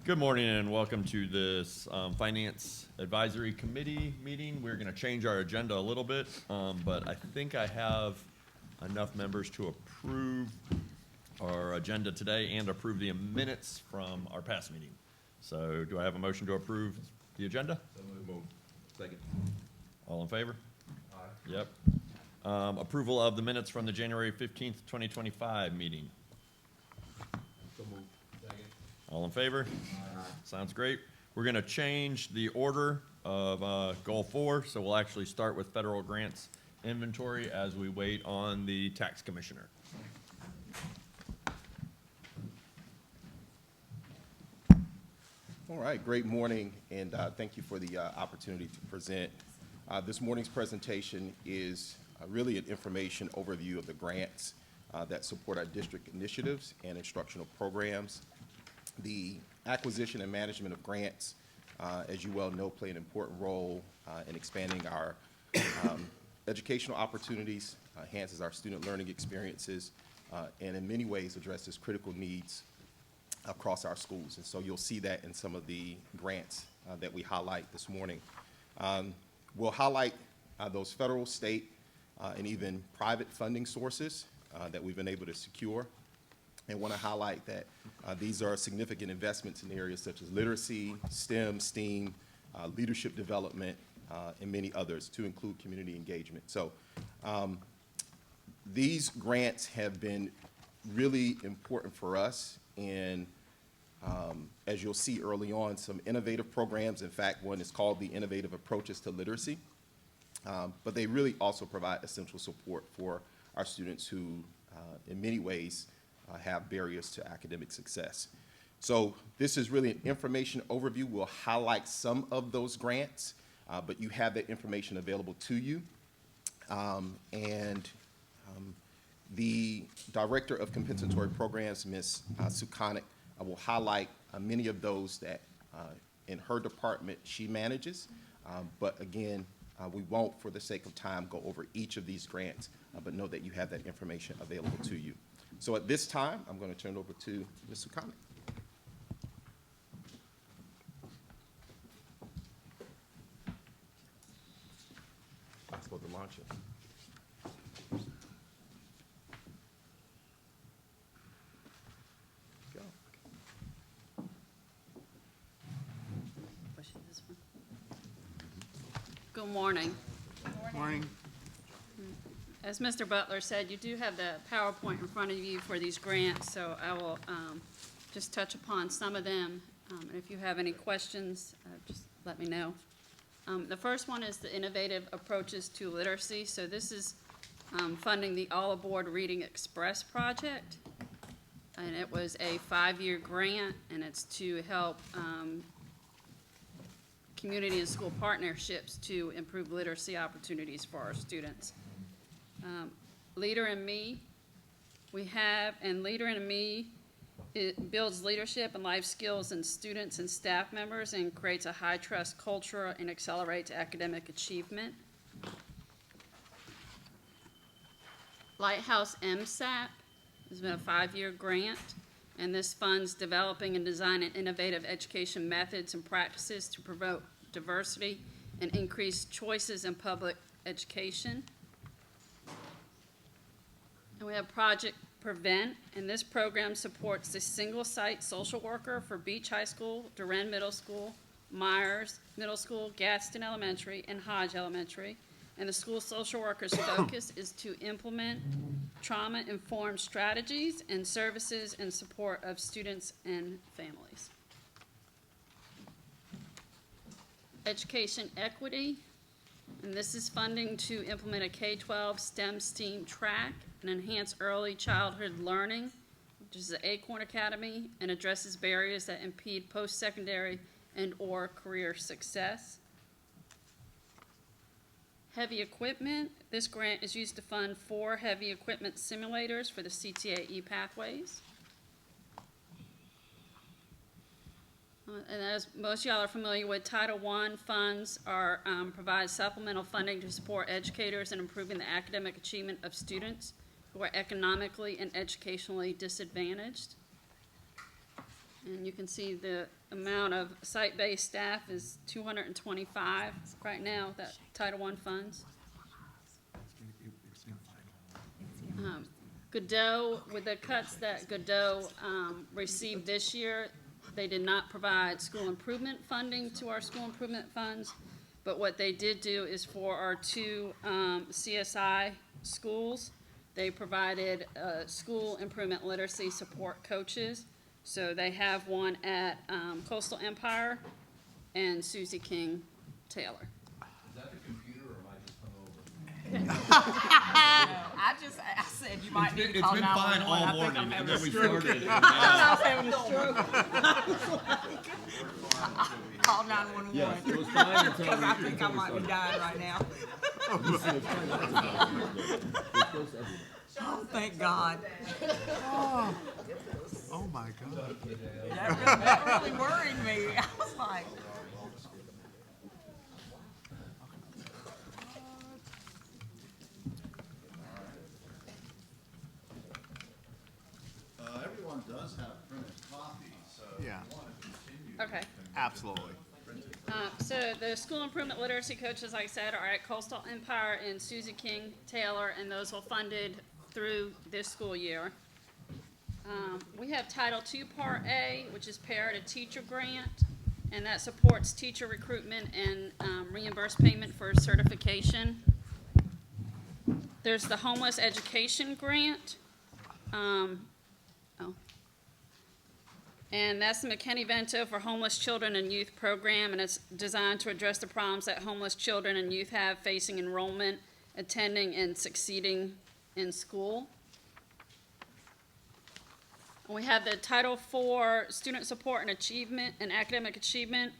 Good morning and welcome to this Finance Advisory Committee meeting. We're going to change our agenda a little bit, but I think I have enough members to approve our agenda today and approve the minutes from our past meeting. So do I have a motion to approve the agenda? So moved. Second. All in favor? Aye. Yep. Approval of the minutes from the January 15th, 2025 meeting. So moved. Second. All in favor? Aye. Sounds great. We're going to change the order of Goal 4, so we'll actually start with federal grants inventory as we wait on the tax commissioner. All right, great morning, and thank you for the opportunity to present. This morning's presentation is really an information overview of the grants that support our district initiatives and instructional programs. The acquisition and management of grants, as you well know, play an important role in expanding our educational opportunities, enhances our student learning experiences, and in many ways addresses critical needs across our schools. And so you'll see that in some of the grants that we highlight this morning. We'll highlight those federal, state, and even private funding sources that we've been able to secure. And want to highlight that these are significant investments in areas such as literacy, STEM, STEAM, leadership development, and many others, to include community engagement. So these grants have been really important for us in, as you'll see early on, some innovative programs. In fact, one is called the Innovative Approaches to Literacy. But they really also provide essential support for our students who, in many ways, have barriers to academic success. So this is really an information overview. We'll highlight some of those grants, but you have that information available to you. The Director of Compensatory Programs, Ms. Sukanik, will highlight many of those that in her department she manages. But again, we won't, for the sake of time, go over each of these grants, but know that you have that information available to you. So at this time, I'm going to turn it over to Ms. Sukanik. Let's go to launch it. Go. Pushing this one. Good morning. Morning. As Mr. Butler said, you do have the PowerPoint in front of you for these grants, so I will just touch upon some of them. And if you have any questions, just let me know. The first one is the Innovative Approaches to Literacy. So this is funding the All Aboard Reading Express project. And it was a 5-year grant, and it's to help community and school partnerships to improve literacy opportunities for our students. Leader in Me, we have, and Leader in Me, it builds leadership and life skills in students and staff members and creates a high trust culture and accelerates academic achievement. Lighthouse MSAP has been a 5-year grant, and this funds developing and designing innovative education methods and practices to promote diversity and increase choices in public education. And we have Project Prevent, and this program supports the single-site social worker for Beach High School, Durand Middle School, Myers Middle School, Gadsden Elementary, and Hodge Elementary. And the school social worker's focus is to implement trauma-informed strategies and services in support of students and families. Education Equity, and this is funding to implement a K-12 STEM STEAM track and enhance early childhood learning, which is the Acorn Academy, and addresses barriers that impede post-secondary and or career success. Heavy Equipment, this grant is used to fund 4 heavy equipment simulators for the CTAE pathways. And as most of y'all are familiar with, Title I funds provide supplemental funding to support educators in improving the academic achievement of students who are economically and educationally disadvantaged. And you can see the amount of site-based staff is 225 right now, that Title I funds. Godot, with the cuts that Godot received this year, they did not provide school improvement funding to our school improvement funds. But what they did do is for our two CSI schools, they provided school improvement literacy support coaches. So they have one at Coastal Empire and Susie King Taylor. Is that the computer or am I just hungover? I said you might need to It's call been 911. fine all I think morning, I'm and having then a we stroke. started. and I now- thought I was having a stroke. Call 911. Yeah, it was fine until Because I we- think I might be dying right now. Oh, thank God. Oh my God. That really worried me. I was like, Everyone does have printed copies, so if Yeah. you want to continue. Okay. Absolutely. So the school improvement literacy coaches, like I said, are at Coastal Empire and Susie King Taylor, and those will funded through this school year. We have Title II Part A, which is Parent a Teacher Grant, and that supports teacher recruitment and reimbursed payment for certification. There's the Homeless Education Grant. And that's the McKinney-Vento for Homeless Children and Youth Program, and it's designed to address the problems that homeless children and youth have facing enrollment, attending, and succeeding in school. And we have the Title IV Student Support and Achievement and Academic Achievement,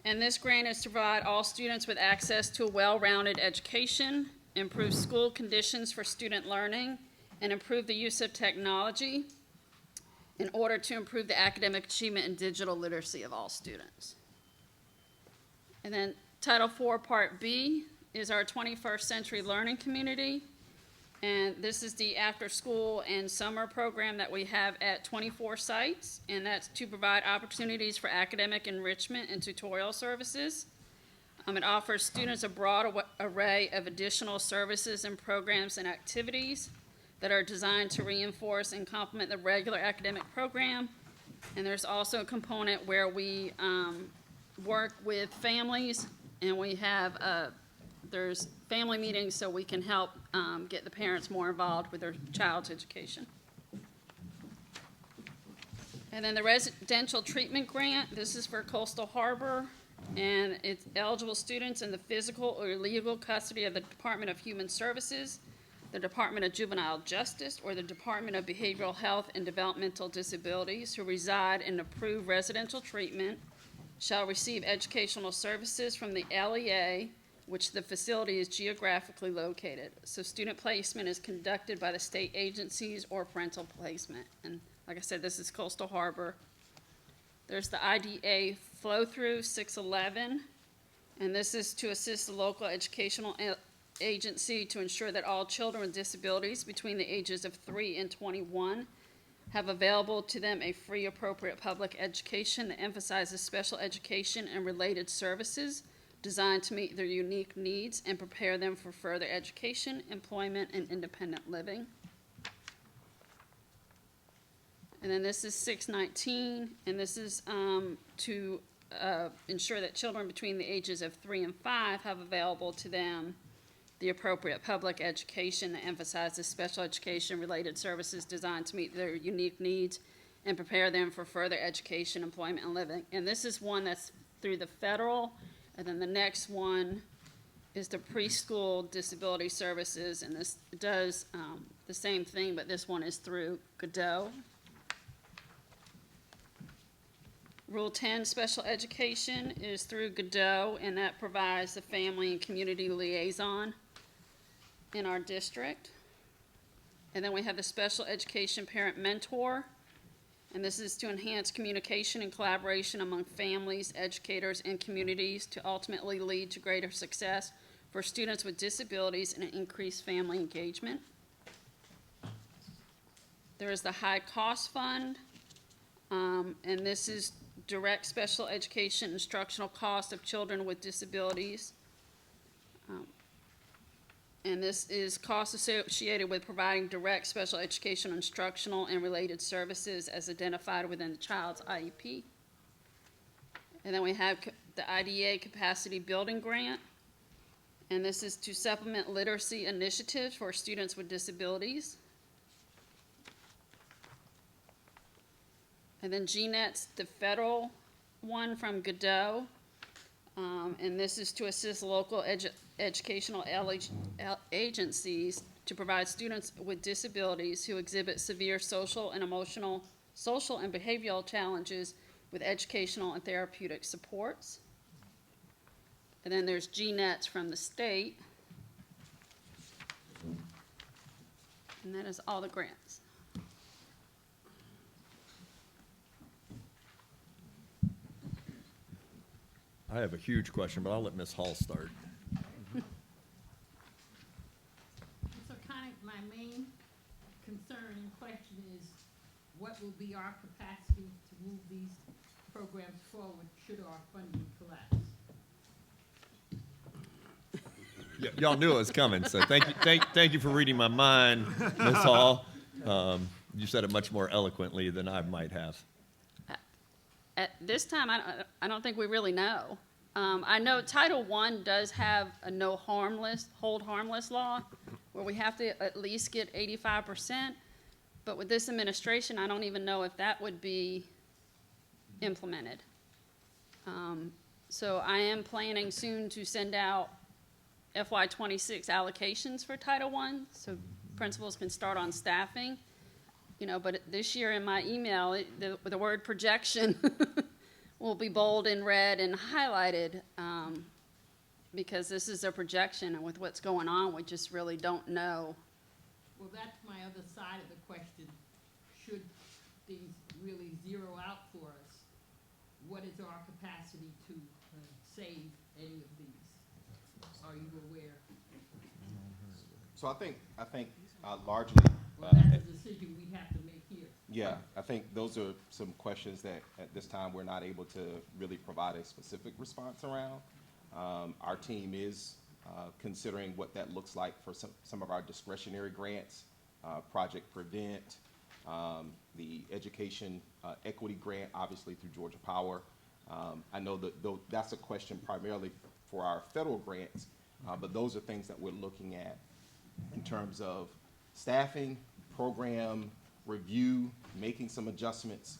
and this grant is to provide all students with access to a well-rounded education, improve school conditions for student learning, and improve the use of technology in order to improve the academic achievement and digital literacy of all students. And then Title IV Part B is our 21st Century Learning Community. And this is the after-school and summer program that we have at 24 sites. And that's to provide opportunities for academic enrichment and tutorial services. It offers students a broad array of additional services and programs and activities that are designed to reinforce and complement the regular academic program. And there's also a component where we work with families, and we have, there's family meetings so we can help get the parents more involved with their child's education. And then the Residential Treatment Grant, this is for Coastal Harbor, and it's eligible students in the physical or legal custody of the Department of Human Services, the Department of Juvenile Justice, or the Department of Behavioral Health and Developmental Disabilities who reside in approved residential treatment shall receive educational services from the LEA, which the facility is geographically located. So student placement is conducted by the state agencies or parental placement. And like I said, this is Coastal Harbor. There's the IDA flow-through 611, and this is to assist the local educational agency to ensure that all children with disabilities between the ages of 3 and 21 have available to them a free, appropriate public education that emphasizes special education and related services designed to meet their unique needs and prepare them for further education, employment, and independent living. And then this is 619, and this is to ensure that children between the ages of 3 and 5 have available to them the appropriate public education that emphasizes special education-related services designed to meet their unique needs and prepare them for further education, employment, and living. And this is one that's through the federal, and then the next one is the preschool disability services, and this does the same thing, but this one is through Godot. Rule 10, special education, is through Godot, and that provides the family and community liaison in our district. And then we have the special education parent mentor, and this is to enhance communication and collaboration among families, educators, and communities to ultimately lead to greater success for students with disabilities and increased family engagement. There is the high cost fund. And this is direct special education instructional cost of children with disabilities. And this is costs associated with providing direct special education instructional and related services as identified within the child's IEP. And then we have the IDA Capacity Building Grant. And this is to supplement literacy initiatives for students with disabilities. And then GNET's the federal one from Godot. And this is to assist local educational agencies to provide students with disabilities who exhibit severe social and behavioral challenges with educational and therapeutic supports. And then there's GNETs from the state. And that is all the grants. I have a huge question, but I'll let Ms. Hall start. So kind of my main concern and question is, what will be our capacity to move these programs forward should our funding collapse? Y'all knew it was coming, so thank you for reading my mind, Ms. Hall. You said it much more eloquently than I might have. At this time, I don't think we really know. I know Title I does have a hold harmless law, where we have to at least get 85%. But with this administration, I don't even know if that would be implemented. So I am planning soon to send out FY26 allocations for Title I, so principals can start on staffing. But this year in my email, the word projection will be bold and red and highlighted, because this is a projection, and with what's going on, we just really don't know. Well, that's my other side of the question. Should things really zero out for us, what is our capacity to save any of these? Are you aware? So I think largely, Well, that's a decision we have to make here. yeah, I think those are some questions that at this time we're not able to really provide a specific response around. Our team is considering what that looks like for some of our discretionary grants, Project Prevent, the Education Equity Grant, obviously through Georgia Power. I know that that's a question primarily for our federal grants, but those are things that we're looking at in terms of staffing, program review, making some adjustments.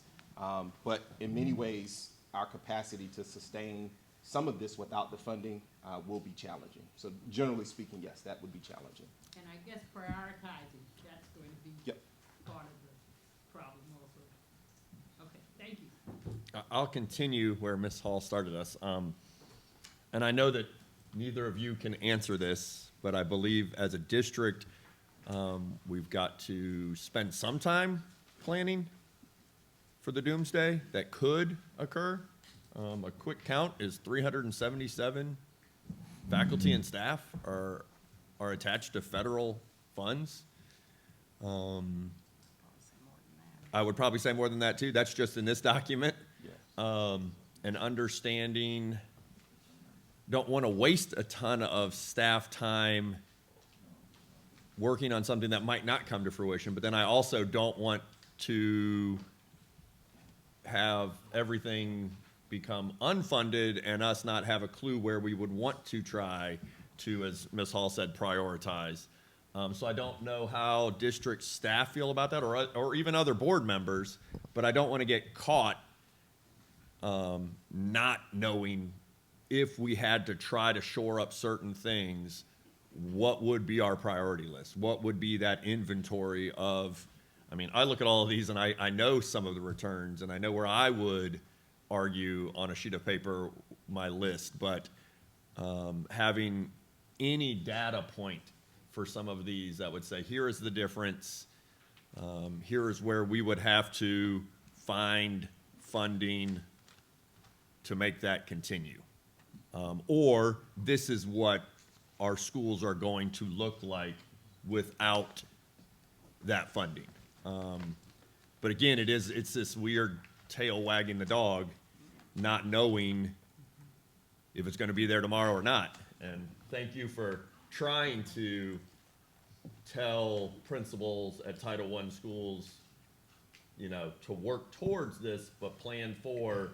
But in many ways, our capacity to sustain some of this without the funding will be challenging. So generally speaking, yes, that would be challenging. And I guess prioritizing, that's going to be Yep. part of the problem also. Okay, thank you. I'll continue where Ms. Hall started us. And I know that neither of you can answer this, but I believe as a district, we've got to spend some time planning for the doomsday that could occur. A quick count is 377 faculty and staff are attached to federal funds. I would probably say more than that too. That's just in this document. And understanding, don't want to waste a ton of staff time working on something that might not come to fruition, but then I also don't want to have everything become unfunded and us not have a clue where we would want to try to, as Ms. Hall said, prioritize. So I don't know how district staff feel about that, or even other board members, but I don't want to get caught not knowing if we had to try to shore up certain things, what would be our priority list? What would be that inventory of, I mean, I look at all of these and I know some of the returns and I know where I would argue on a sheet of paper my list, but having any data point for some of these that would say, here is the difference, here is where we would have to find funding to make that continue. Or this is what our schools are going to look like without that funding. But again, it's this weird tail wagging the dog, not knowing if it's gonna be there tomorrow or not. And thank you for trying to tell principals at Title I schools, you know, to work towards this, but plan for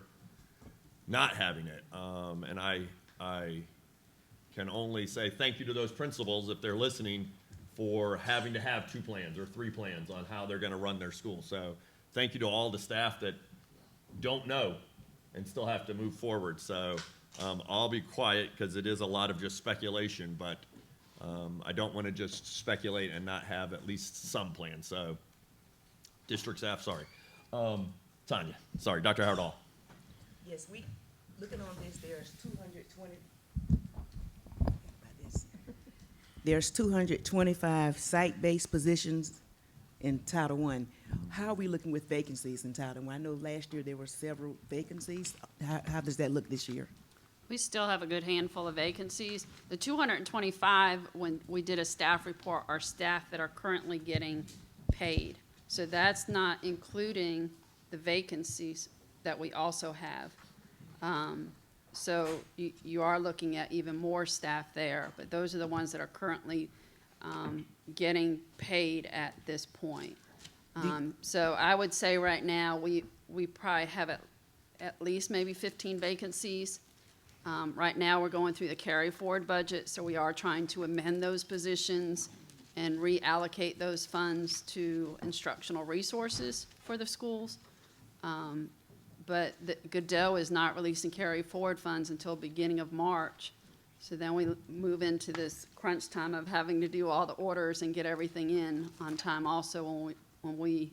not having it. And I can only say thank you to those principals, if they're listening, for having to have 2 plans or 3 plans on how they're gonna run their school. So thank you to all the staff that don't know and still have to move forward. So I'll be quiet because it is a lot of just speculation, but I don't want to just speculate and not have at least some plan. So district staff, sorry. Tanya, sorry, Dr. Howard Hall. Yes, looking on this, there's 225 site-based positions in Title I. How are we looking with vacancies in Title I? I know last year there were several vacancies. How does that look this year? We still have a good handful of vacancies. The 225, when we did a staff report, are staff that are currently getting paid. So that's not including the vacancies that we also have. So you are looking at even more staff there, but those are the ones that are currently getting paid at this point. So I would say right now, we probably have at least maybe 15 vacancies. Right now, we're going through the carry forward budget, so we are trying to amend those positions and reallocate those funds to instructional resources for the schools. But Godot is not releasing carry forward funds until beginning of March. So then we move into this crunch time of having to do all the orders and get everything in on time also when we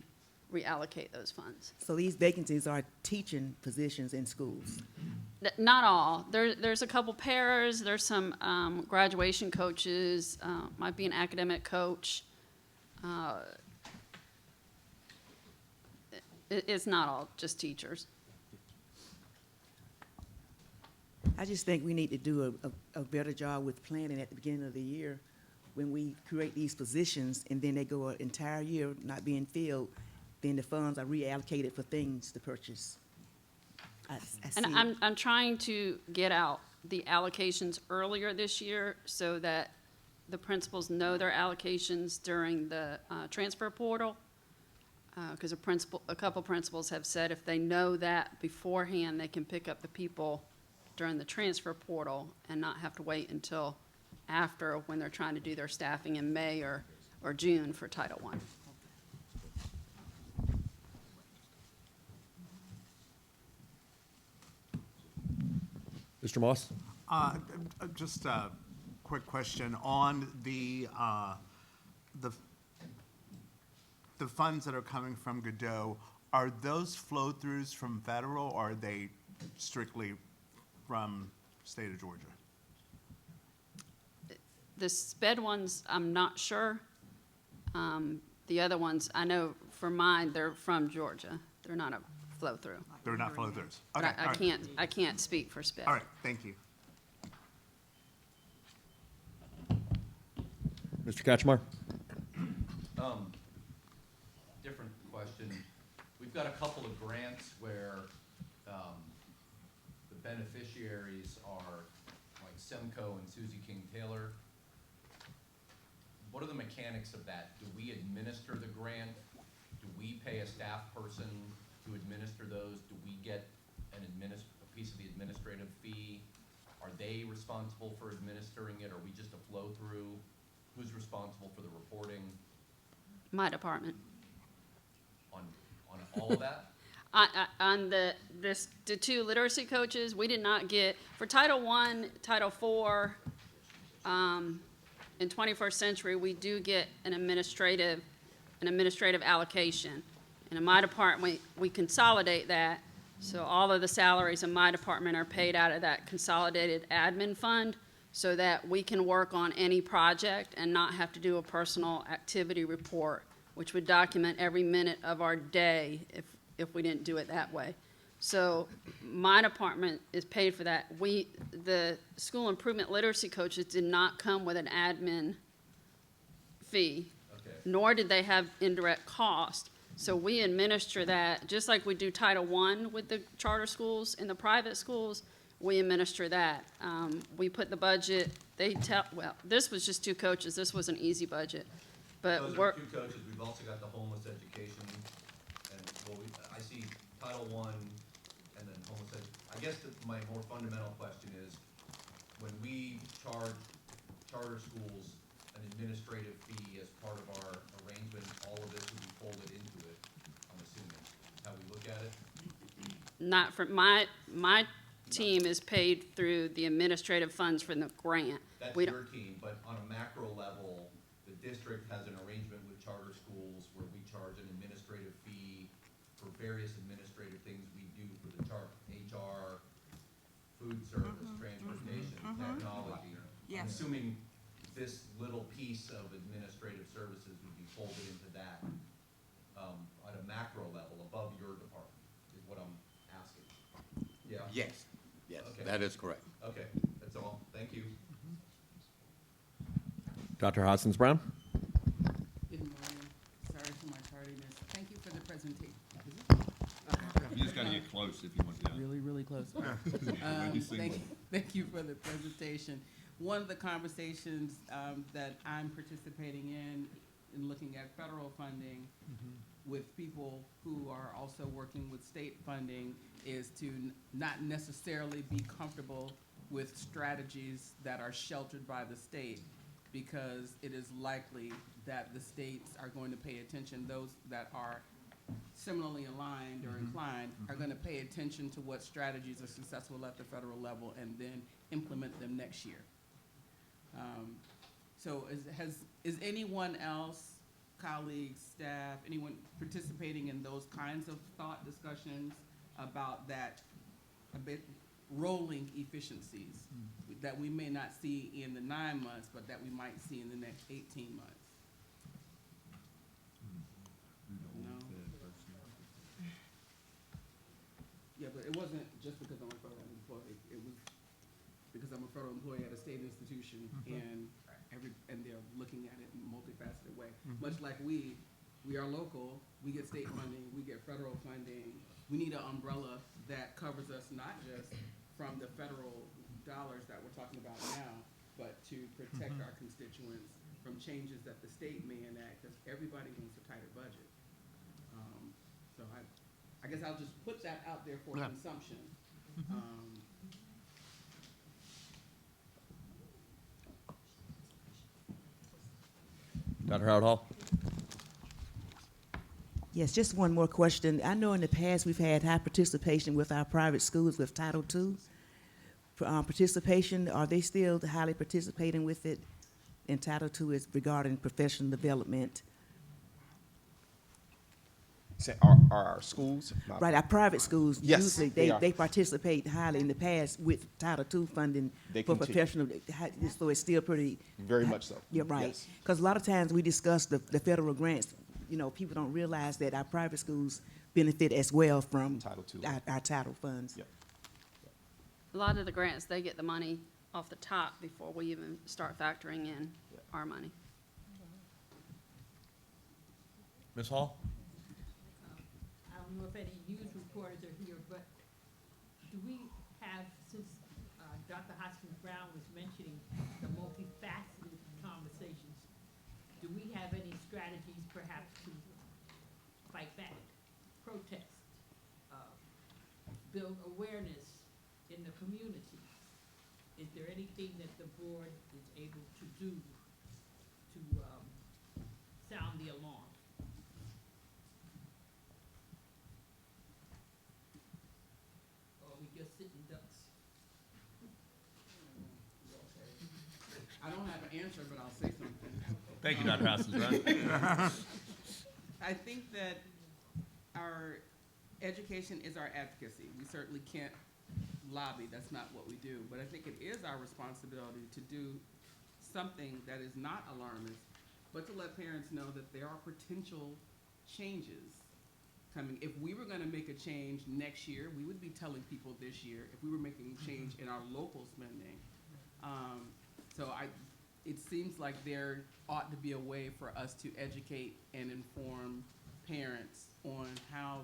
reallocate those funds. So these vacancies are teaching positions in schools. Not all. There's a couple pairs, there's some graduation coaches, might be an academic coach. It's not all just teachers. I just think we need to do a better job with planning at the beginning of the year when we create these positions and then they go an entire year not being filled, then the funds are reallocated for things to purchase. I see And it. I'm trying to get out the allocations earlier this year so that the principals know their allocations during the transfer portal. Because a couple principals have said if they know that beforehand, they can pick up the people during the transfer portal and not have to wait until after when they're trying to do their staffing in May or June for Title I. Mr. Moss? Just a quick question on the funds that are coming from Godot. Are those flow-throughs from federal, or are they strictly from state of Georgia? The SPED ones, I'm not sure. The other ones, I know for mine, they're from Georgia. They're not a flow-through. They're not flow-throughs? But Okay, all right. I can't speak for SPED. All right, thank you. Mr. Katchmar? Different question. We've got a couple of grants where the beneficiaries are like Semco and Susie King Taylor. What are the mechanics of that? Do we administer the grant? Do we pay a staff person to administer those? Do we get a piece of the administrative fee? Are they responsible for administering it? Are we just a flow-through? Who's responsible for the reporting My department. on all of that? On the 2 literacy coaches, we did not get, for Title I, Title IV, in 21st Century, we do get an administrative allocation. And in my department, we consolidate that, so all of the salaries in my department are paid out of that consolidated admin fund so that we can work on any project and not have to do a personal activity report, which would document every minute of our day if we didn't do it that way. So my department is paid for that. The school improvement literacy coaches did not come with an admin fee, Okay. nor did they have indirect cost. So we administer that, just like we do Title I with the charter schools and the private schools, we administer that. We put the budget, well, this was just 2 coaches, this was an easy budget. But Those we're, are 2 coaches, we've also got the homeless education, and, well, I see Title I and then homeless I guess that my more fundamental question is, when we charge charter schools an administrative fee as part of our arrangement, all of this would be folded into it, I'm assuming, how we look at it? not for, my team is paid through the administrative funds from the grant. That's We don't- your team, but on a macro level, the district has an arrangement with charter schools where we charge an administrative fee for various administrative things we do for the HR, food service, transportation, technology. I'm assuming this little piece of administrative services would be folded into that, at a macro level, above your department, is what I'm asking. Yeah? Yes, yes, Okay. that is correct. Okay, that's all, thank you. Dr. Hoskins Brown? Good morning. Sorry for my tardiness. Thank you for the presentation. You just gotta get close if you want to. Really, really close. Thank you for the presentation. One of the conversations that I'm participating in looking at federal funding with people who are also working with state funding is to not necessarily be comfortable with strategies that are sheltered by the state, because it is likely that the states are going to pay attention, those that are similarly aligned or inclined are going to pay attention to what strategies are successful at the federal level and then implement them next year. So is anyone else, colleagues, staff, anyone participating in those kinds of thought discussions about that, a bit rolling efficiencies that we may not see in the 9 months, but that we might see in the next 18 months? No? Yeah, but it wasn't just because I'm a federal employee. It was because I'm a federal employee at a state institution, and they're looking at it in a multifaceted way. Much like we are local, we get state funding, we get federal funding. We need an umbrella that covers us not just from the federal dollars that we're talking about now, but to protect our constituents from changes that the state may enact, because everybody wants a tighter budget. So I guess I'll just put that out there for consumption. Dr. Howard Hall? Yes, just one more question. I know in the past we've had high participation with our private schools with Title II. For participation, are they still highly participating with it? And Title II is regarding professional development. Are our schools? Right, our private schools, Yes, usually they are. they participate highly in the past with Title II funding They for continue. professional, so it's still pretty. Very much so. Yeah, right. Yes. Because a lot of times we discuss the federal grants, you know, people don't realize that our private schools benefit as well from Title II. our title funds. Yep. A lot of the grants, they get the money off the top before we even start factoring in our money. Ms. Hall? I don't know if any news reporters are here, but do we have, since Dr. Hoskins Brown was mentioning the multifaceted conversations, do we have any strategies perhaps to fight back, protest, build awareness in the community? Is there anything that the board is able to do to sound the alarm? Or are we just sitting ducks? I don't have an answer, but I'll say something. Thank you, Dr. Hoskins Brown. I think that our education is our advocacy. We certainly can't lobby, that's not what we do. But I think it is our responsibility to do something that is not alarmist, but to let parents know that there are potential changes coming. If we were gonna make a change next year, we would be telling people this year, if we were making a change in our local spending. So it seems like there ought to be a way for us to educate and inform parents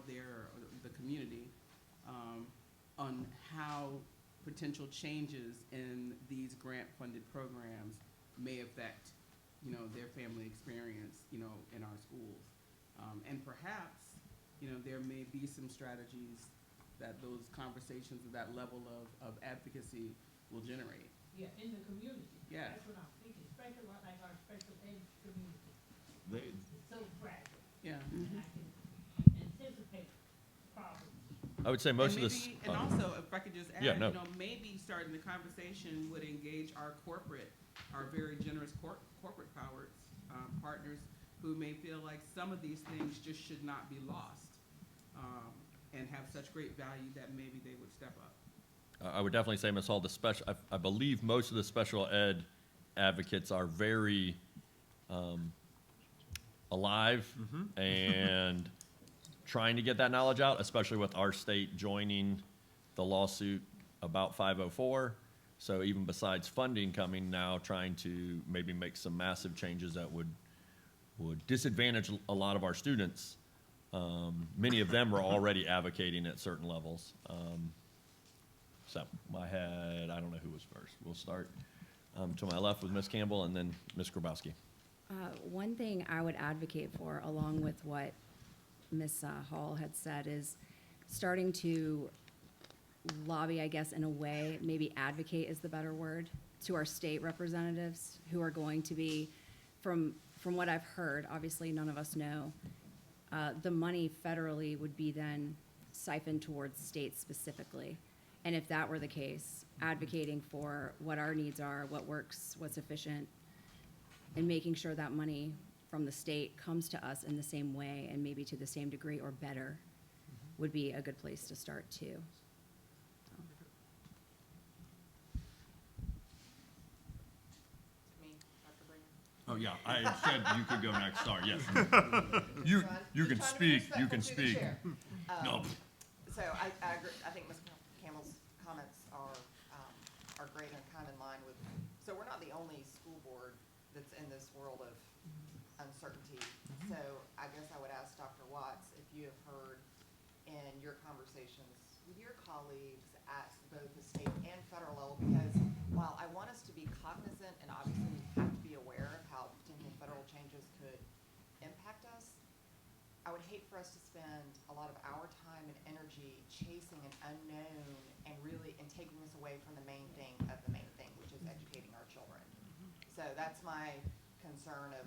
the community, on how potential changes in these grant-funded programs may affect, their family experience, in our schools. And perhaps, there may be some strategies that those conversations at that level of advocacy will generate. Yeah, in the community. Yeah. That's what I'm thinking, especially like our special ed community. They- It's so fragile, Yeah. and I can anticipate problems. I would say most of And this. maybe- And also, if I could just add, Yeah, no. maybe starting the conversation would engage our very generous corporate partners who may feel like some of these things just should not be lost, and have such great value that maybe they would step up. I would definitely say, Ms. Hall, I believe most of the special ed advocates are very alive and trying to get that knowledge out, especially with our state joining the lawsuit about 504. So even besides funding coming now, trying to maybe make some massive changes that would disadvantage a lot of our students. Many of them were already advocating at certain levels. So I don't know who was first. We'll start to my left with Ms. Campbell and then Ms. Grabowski. One thing I would advocate for, along with what Ms. Hall had said, is starting to lobby, I guess, in a way, maybe advocate is the better word, to our state representatives who are going to be, from what I've heard, obviously none of us know, the money federally would be then siphoned towards states specifically. And if that were the case, advocating for what our needs are, what works, what's efficient, and making sure that money from the state comes to us in the same way and maybe to the same degree or better would be a good place to start too. Oh, yeah, I said you could go next, sorry, yes. You can speak, you can speak. No. So I agree, I think Ms. Campbell's comments are great and kind of in line with, so we're not the only school board that's in this world of uncertainty. So I guess I would ask Dr. Watts if you have heard in your conversations with your colleagues at both the state and federal level, because while I want us to be cognizant and obviously have to be aware of how potential federal changes could impact us, I would hate for us to spend a lot of our time and energy chasing an unknown and taking us away from the main thing of the main thing, which is educating our children. So that's my concern of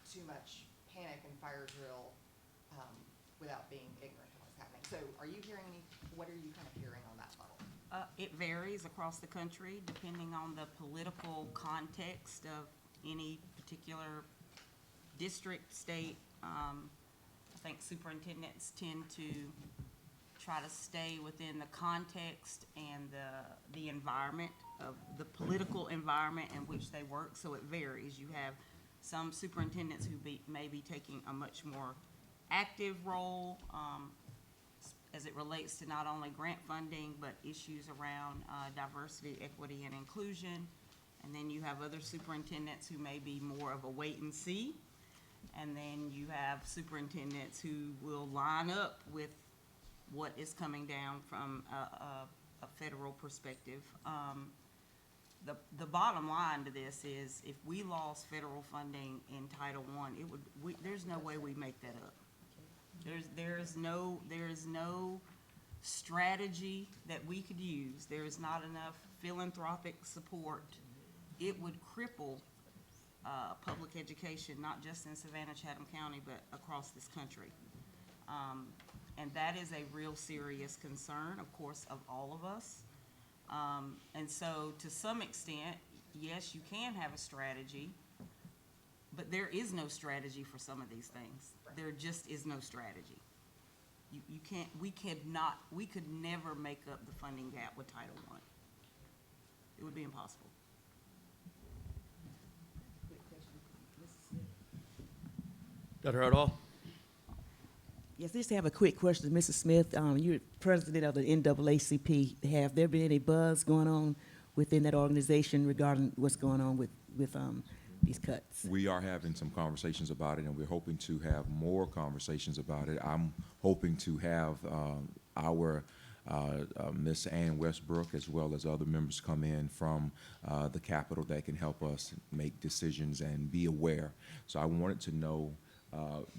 too much panic and fire drill without being ignorant of what's happening. So are you hearing what are you kind of hearing on that level? It varies across the country depending on the political context of any particular district, state. I think superintendents tend to try to stay within the context and the environment of the political environment in which they work, so it varies. You have some superintendents who may be taking a much more active role as it relates to not only grant funding, but issues around diversity, equity, and inclusion. And then you have other superintendents who may be more of a wait and see. And then you have superintendents who will line up with what is coming down from a federal perspective. The bottom line to this is if we lost federal funding in Title I, there's no way we make that up. There is no strategy that we could use. There is not enough philanthropic support. It would cripple public education, not just in Savannah-Chatham County, but across this country. And that is a real serious concern, of course, of all of us. And so to some extent, yes, you can have a strategy, but there is no strategy for some of these things. There just is no strategy. You can't, we could never make up the funding gap with Title I. It would be impossible. Dr. Hardall? Yes, just have a quick question, Mrs. Smith. You're president of the NAACP. Have there been any buzz going on within that organization regarding what's going on with these cuts? We are having some conversations about it, and we're hoping to have more conversations about it. I'm hoping to have our Miss Ann Westbrook, as well as other members, come in from the Capitol that can help us make decisions and be aware. So I wanted to know,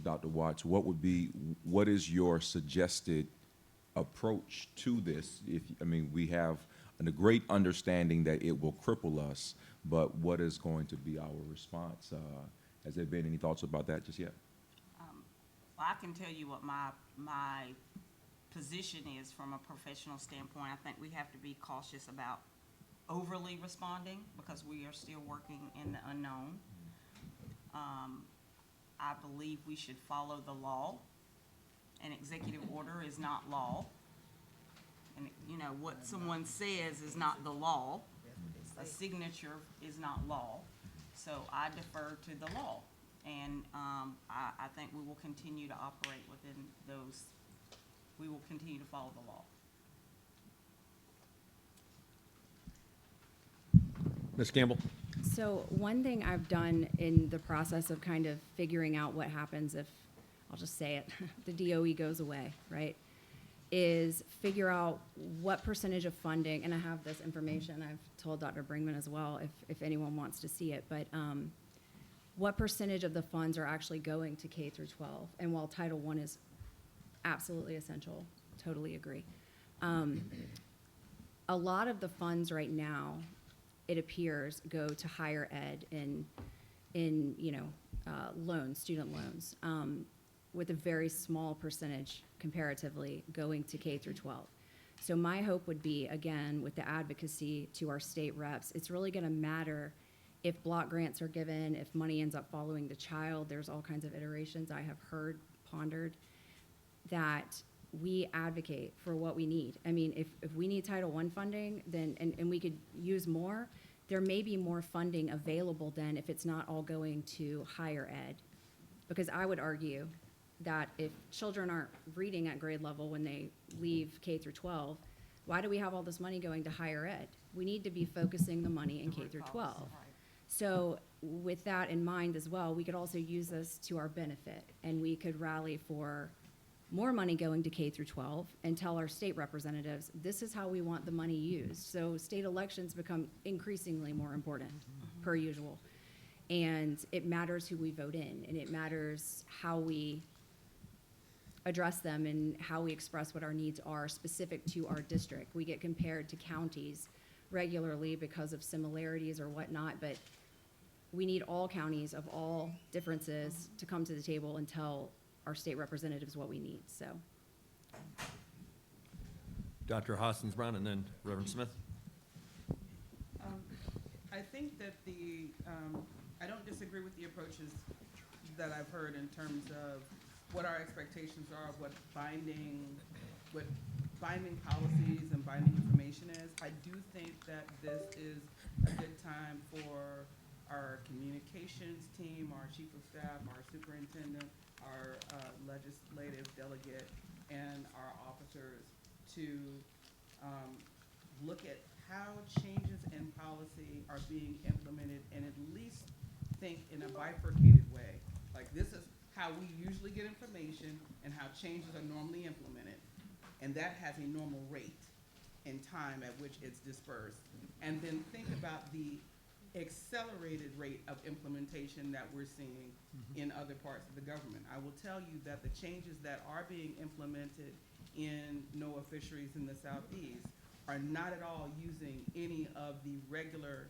Dr. Watts, what is your suggested approach to this? We have a great understanding that it will cripple us, but what is going to be our response? Has there been any thoughts about that just yet? Well, I can tell you what my position is from a professional standpoint. I think we have to be cautious about overly responding because we are still working in the unknown. I believe we should follow the law. An executive order is not law. And, what someone says is not the law. A signature is not law. So I defer to the law. And I think we will continue to operate within those. We will continue to follow the law. Ms. Campbell? So one thing I've done in the process of kind of figuring out what happens if, I'll just say it, the DOE goes away, right, is figure out what percentage of funding, and I have this information, I've told Dr. Brinkman as well, if anyone wants to see it, but what percentage of the funds are actually going to K through 12? And while Title I is absolutely essential, totally agree. A lot of the funds right now, it appears, go to higher ed in loans, student loans, with a very small percentage comparatively going to K through 12. So my hope would be, again, with the advocacy to our state reps, it's really gonna matter if block grants are given, if money ends up following the child. There's all kinds of iterations I have heard, pondered, that we advocate for what we need. I mean, if we need Title I funding, then, and we could use more, there may be more funding available then if it's not all going to higher ed. Because I would argue that if children aren't reading at grade level when they leave K through 12, why do we have all this money going to higher ed? We need to be focusing the money in K through 12. So with that in mind as well, we could also use this to our benefit, and we could rally for more money going to K through 12 and tell our state representatives, this is how we want the money used. So state elections become increasingly more important, per usual. And it matters who we vote in, and it matters how we address them and how we express what our needs are specific to our district. We get compared to counties regularly because of similarities or whatnot, but we need all counties of all differences to come to the table and tell our state representatives what we need, so. Dr. Hoskins-Brown and then Reverend Smith. I think that I don't disagree with the approaches that I've heard in terms of what our expectations are, what binding policies and binding information is. I do think that this is a good time for our communications team, our chief of staff, our superintendent, our legislative delegate, and our officers to look at how changes in policy are being implemented and at least think in a bifurcated way. Like, this is how we usually get information and how changes are normally implemented. And that has a normal rate in time at which it's dispersed. And then think about the accelerated rate of implementation that we're seeing in other parts of the government. I will tell you that the changes that are being implemented in NOAA fisheries in the Southeast are not at all using any of the regular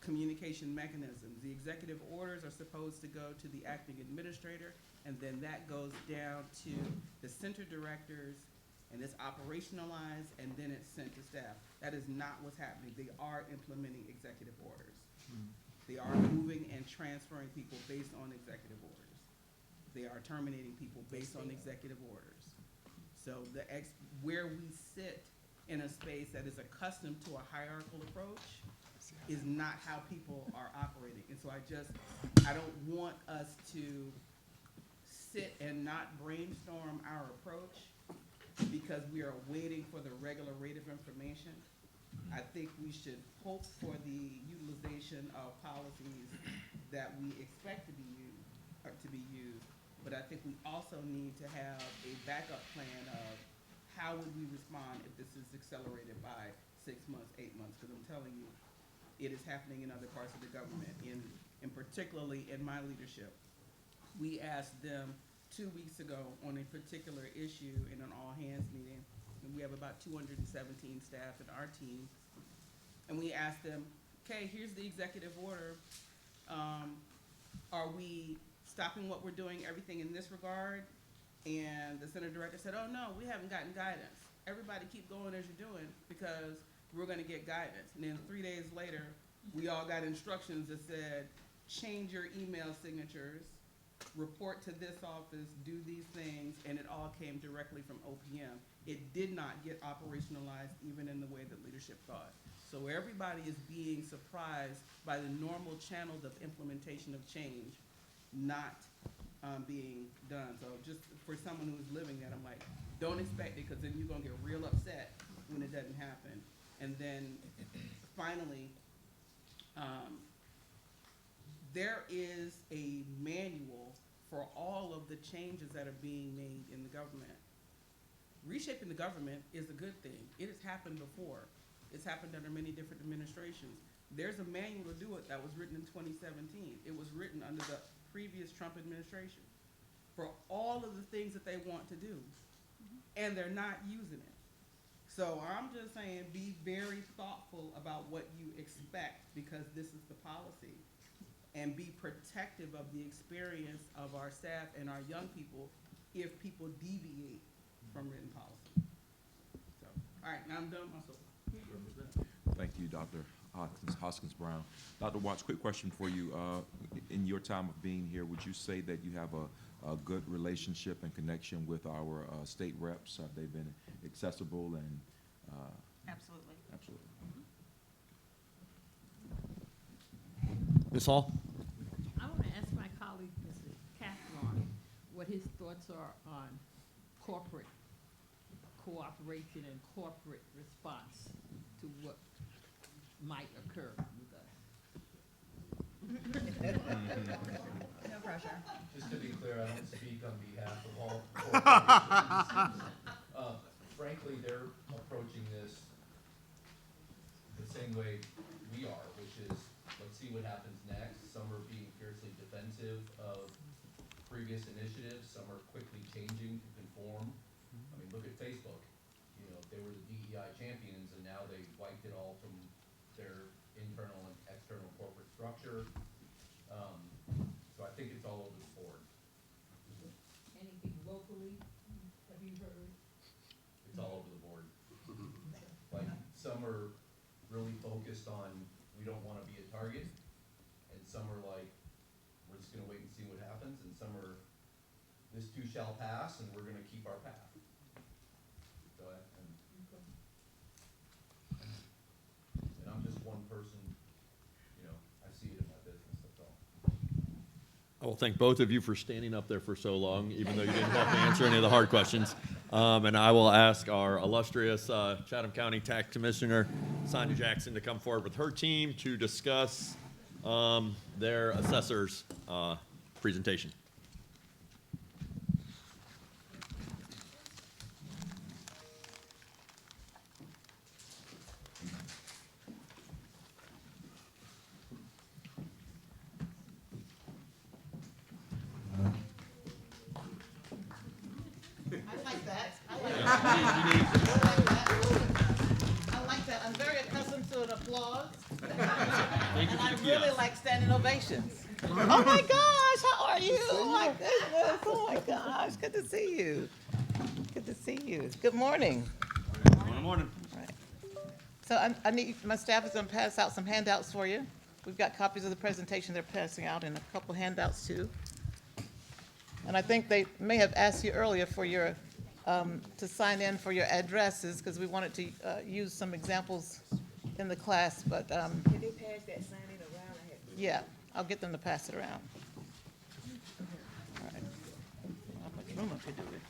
communication mechanisms. The executive orders are supposed to go to the acting administrator, and then that goes down to the center directors, and it's operationalized, and then it's sent to staff. That is not what's happening. They are implementing executive orders. They are moving and transferring people based on executive orders. They are terminating people based on executive orders. So where we sit in a space that is accustomed to a hierarchical approach is not how people are operating. And so I don't want us to sit and not brainstorm our approach because we are waiting for the regular rate of information. I think we should hope for the utilization of policies that we expect to be used, but I think we also need to have a backup plan of how would we respond if this is accelerated by 6 months, 8 months, because I'm telling you, it is happening in other parts of the government, and particularly in my leadership. We asked them 2 weeks ago on a particular issue in an all-hands meeting, and we have about 217 staff in our team, and we asked them, okay, here's the executive order. Are we stopping what we're doing, everything in this regard? And the center director said, oh no, we haven't gotten guidance. Everybody keep going as you're doing because we're gonna get guidance. And then 3 days later, we all got instructions that said, change your email signatures, report to this office, do these things, and it all came directly from OPM. It did not get operationalized even in the way that leadership thought. So everybody is being surprised by the normal channels of implementation of change not being done. So just for someone who's living that, I'm like, don't expect it, because then you're gonna get real upset when it doesn't happen. And then finally, there is a manual for all of the changes that are being made in the government. Reshaping the government is a good thing. It has happened before. It's happened under many different administrations. There's a manual to do it that was written in 2017. It was written under the previous Trump administration for all of the things that they want to do, and they're not using it. So I'm just saying, be very thoughtful about what you expect, because this is the policy, and be protective of the experience of our staff and our young people if people deviate from written policy. So, all right, now I'm done with my soapbox. Thank you, Dr. Hoskins Brown. Dr. Watts, quick question for you. In your time of being here, would you say that you have a good relationship and connection with our state reps? Have they been accessible and? Absolutely. Absolutely. Ms. Hall? I want to ask my colleague, Mr. Cathlon, what his thoughts are on corporate cooperation and corporate response to what might occur with us. No pressure. Just to be clear, I don't speak on behalf of all corporations. Frankly, they're approaching this the same way we are, which is, let's see what happens next. Some are being fiercely defensive of previous initiatives, some are quickly changing to conform. I mean, look at Facebook. You know, they were the DEI champions, and now they wiped it all from their internal and external corporate structure. So I think it's all over the board. Anything locally, have you heard? It's all over the board. Like, some are really focused on, we don't wanna be a target, and some are like, we're just gonna wait and see what happens, and some are, this too shall pass, and we're gonna keep our path. So, and I'm just one person, you know, I see it in my business, that's all. I will thank both of you for standing up there for so long, even though you didn't have to answer any of the hard questions. And I will ask our illustrious Chatham County Tax Commissioner, Sonia Jackson, to come forward with her team to discuss their assessor's presentation. I like that. I like that. I like that. I'm very accustomed to an applause. And I really like standing ovations. Oh my gosh, how are you? Oh my goodness, oh my gosh, good to see you. Good to see you. Good morning. Good morning. All right. So I need, my staff is gonna pass out some handouts for you. We've got copies of the presentation they're passing out and a couple handouts too. And I think they may have asked you earlier for your, to sign in for your addresses, because we wanted to use some examples in the class, but, Did they pass that signing around? I had yeah, I'll get them to pass it around. All right. How much room I could do it?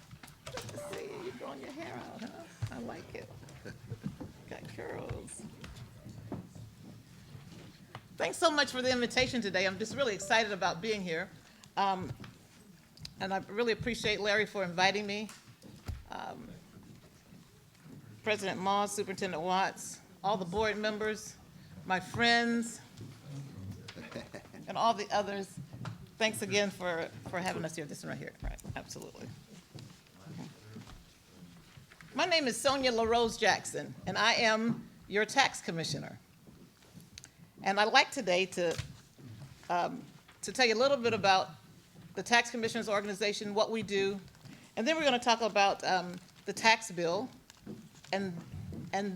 Good to see you. You're growing your hair out, huh? I like it. Got curls. Thanks so much for the invitation today. I'm just really excited about being here. And I really appreciate Larry for inviting me. President Moss, Superintendent Watts, all the board members, my friends, and all the others. Thanks again for having us here. This one right here, right, absolutely. My name is Sonia LaRose Jackson, and I am your tax commissioner. And I'd like today to tell you a little bit about the Tax Commissioners Organization, what we do, and then we're going to talk about the tax bill and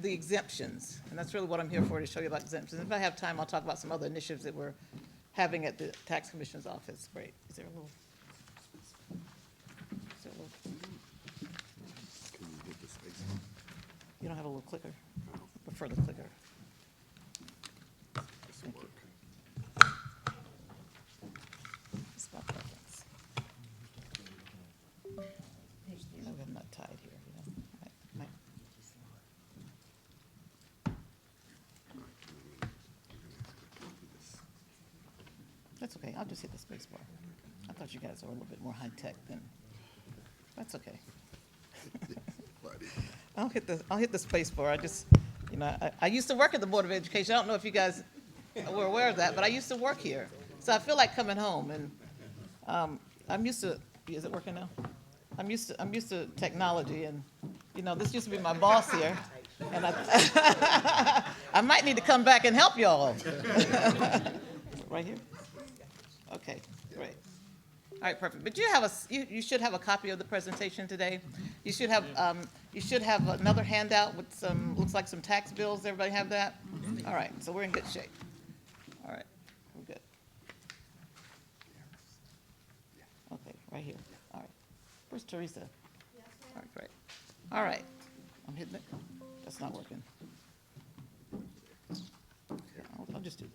the exemptions. And that's really what I'm here for, to show you about exemptions. If I have time, I'll talk about some other initiatives that we're having at the Tax Commissioner's office. Great. Is there a little? You don't have a little clicker? I prefer the clicker. Thank you. It's my preference. I'm not tied here, you know. That's okay, I'll just hit the space bar. I thought you guys were a little bit more high-tech than, that's okay. I'll hit the space bar. I just, you know, I used to work at the Board of Education. I don't know if you guys were aware of that, but I used to work here. So I feel like coming home, and I'm used to, is it working now? I'm used to technology, and, you know, this used to be my boss here, and I might need to come back and help y'all. Right here? Okay, great. All right, perfect. But you should have a copy of the presentation today. You should have another handout with some, looks like some tax bills. Everybody have that? All right, so we're in good shape. All right, we're good. Okay, right here. All right. Where's Teresa? All right, great. All right, I'm hitting it. That's not working. I'll just do it.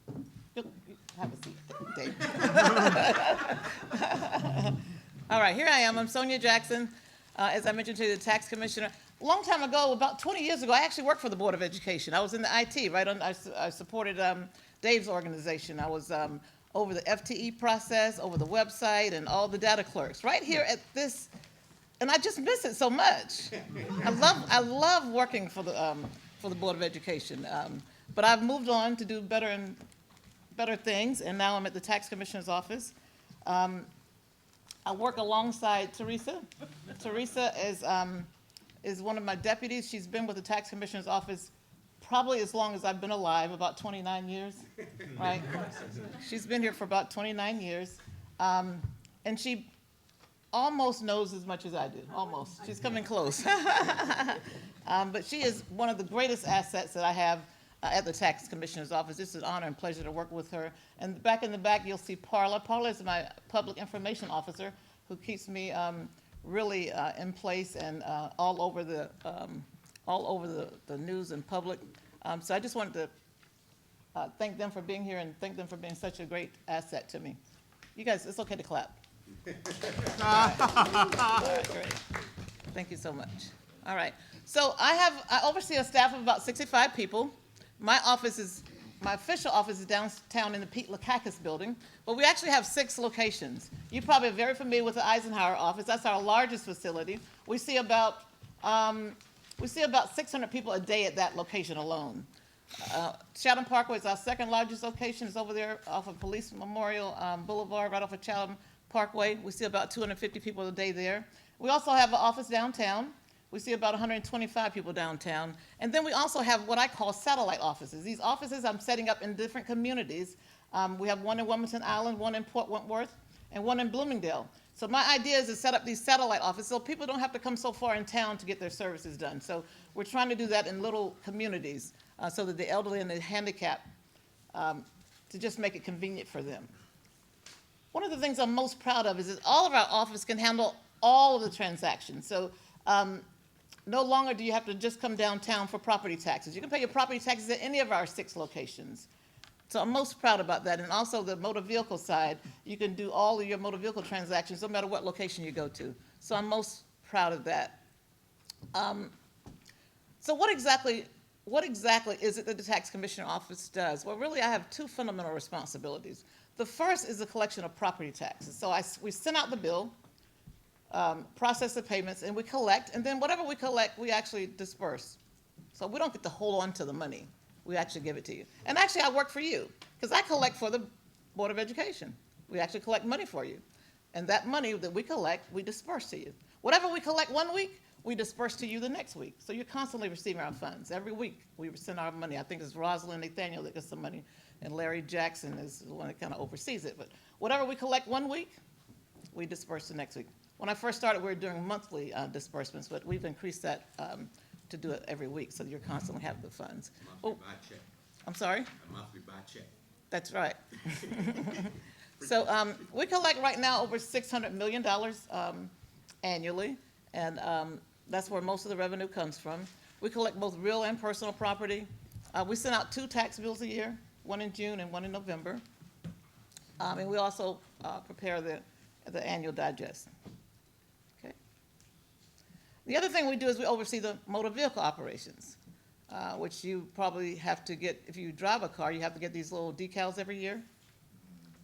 Have a seat, Dave. All right, here I am. I'm Sonia Jackson. As I mentioned to you, the tax commissioner. A long time ago, about 20 years ago, I actually worked for the Board of Education. I was in the IT, right? I supported Dave's organization. I was over the FTE process, over the website, and all the data clerks. Right here at this, and I just miss it so much. I love working for the Board of Education. But I've moved on to do better things, and now I'm at the Tax Commissioner's office. I work alongside Teresa. Teresa is one of my deputies. She's been with the Tax Commissioner's office probably as long as I've been alive, about 29 years, right? She's been here for about 29 years, and she almost knows as much as I do, almost. She's coming close. But she is one of the greatest assets that I have at the Tax Commissioner's office. It's an honor and pleasure to work with her. And back in the back, you'll see Parla. Parla is my public information officer who keeps me really in place and all over the news and public. So I just wanted to thank them for being here and thank them for being such a great asset to me. You guys, it's okay to clap. All right, great. Thank you so much. All right. So I oversee a staff of about 65 people. My official office is downtown in the Pete Lakakis building, but we actually have 6 locations. You probably are very familiar with the Eisenhower office. That's our largest facility. We see about 600 people a day at that location alone. Chatham Parkway is our second largest location. It's over there off of Police Memorial Boulevard, right off of Chatham Parkway. We see about 250 people a day there. We also have an office downtown. We see about 125 people downtown. And then we also have what I call satellite offices. These offices I'm setting up in different communities. We have one in Wilmington Island, one in Port Wentworth, and one in Bloomingdale. So my idea is to set up these satellite offices so people don't have to come so far in town to get their services done. So we're trying to do that in little communities so that the elderly and the handicapped, to just make it convenient for them. One of the things I'm most proud of is that all of our offices can handle all of the transactions. So no longer do you have to just come downtown for property taxes. You can pay your property taxes at any of our 6 locations. So I'm most proud about that. And also the motor vehicle side, you can do all of your motor vehicle transactions no matter what location you go to. So I'm most proud of that. So what exactly what exactly is it that the tax commissioner office does? Well, really, I have two fundamental responsibilities. The first is the collection of property taxes. So we send out the bill, process the payments, and we collect, and then whatever we collect, we actually disperse. So we don't get to hold on to the money. We actually give it to you. And actually, I work for you, because I collect for the Board of Education. We actually collect money for you. And that money that we collect, we disperse to you. Whatever we collect one week, we disperse to you the next week. So you're constantly receiving our funds. Every week, we send our money. I think it's Rosalind Nathaniel that gets some money, and Larry Jackson is the one that kind of oversees it. But whatever we collect one week, we disperse the next week. When I first started, we were doing monthly disbursements, but we've increased that to do it every week, so you're constantly having the funds. Monthly by check. I'm sorry? A monthly by check. That's right. So we collect right now over $600 million annually, and that's where most of the revenue comes from. We collect both real and personal property. We send out 2 tax bills a year, one in June and one in November. And we also prepare the annual digest. Okay. The other thing we do is we oversee the motor vehicle operations, which you probably have to get, if you drive a car, you have to get these little decals every year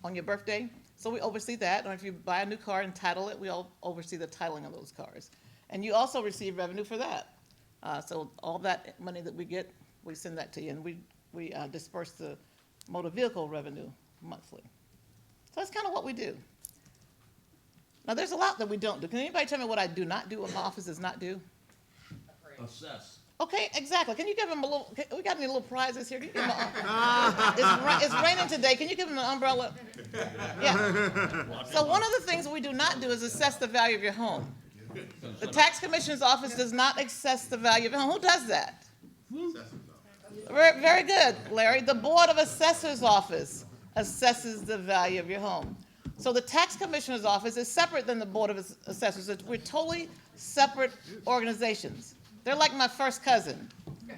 on your birthday. So we oversee that. Or if you buy a new car and title it, we all oversee the titling of those cars. And you also receive revenue for that. So all that money that we get, we send that to you, and we disperse the motor vehicle revenue monthly. So that's kind of what we do. Now, there's a lot that we don't do. Can anybody tell me what I do not do, what my office does not do? Assess. Okay, exactly. Can you give him a little, we got any little prizes here? Can you give him it's raining today. Can you give him an umbrella? Yeah. So one of the things we do not do is assess the value of your home. The tax commissioner's office does not assess the value of your home. Who does that? Very, very good, Larry. The Board of Assessors office assesses the value of your home. So the tax commissioner's office is separate than the Board of Assessors. We're totally separate organizations. They're like my first cousin.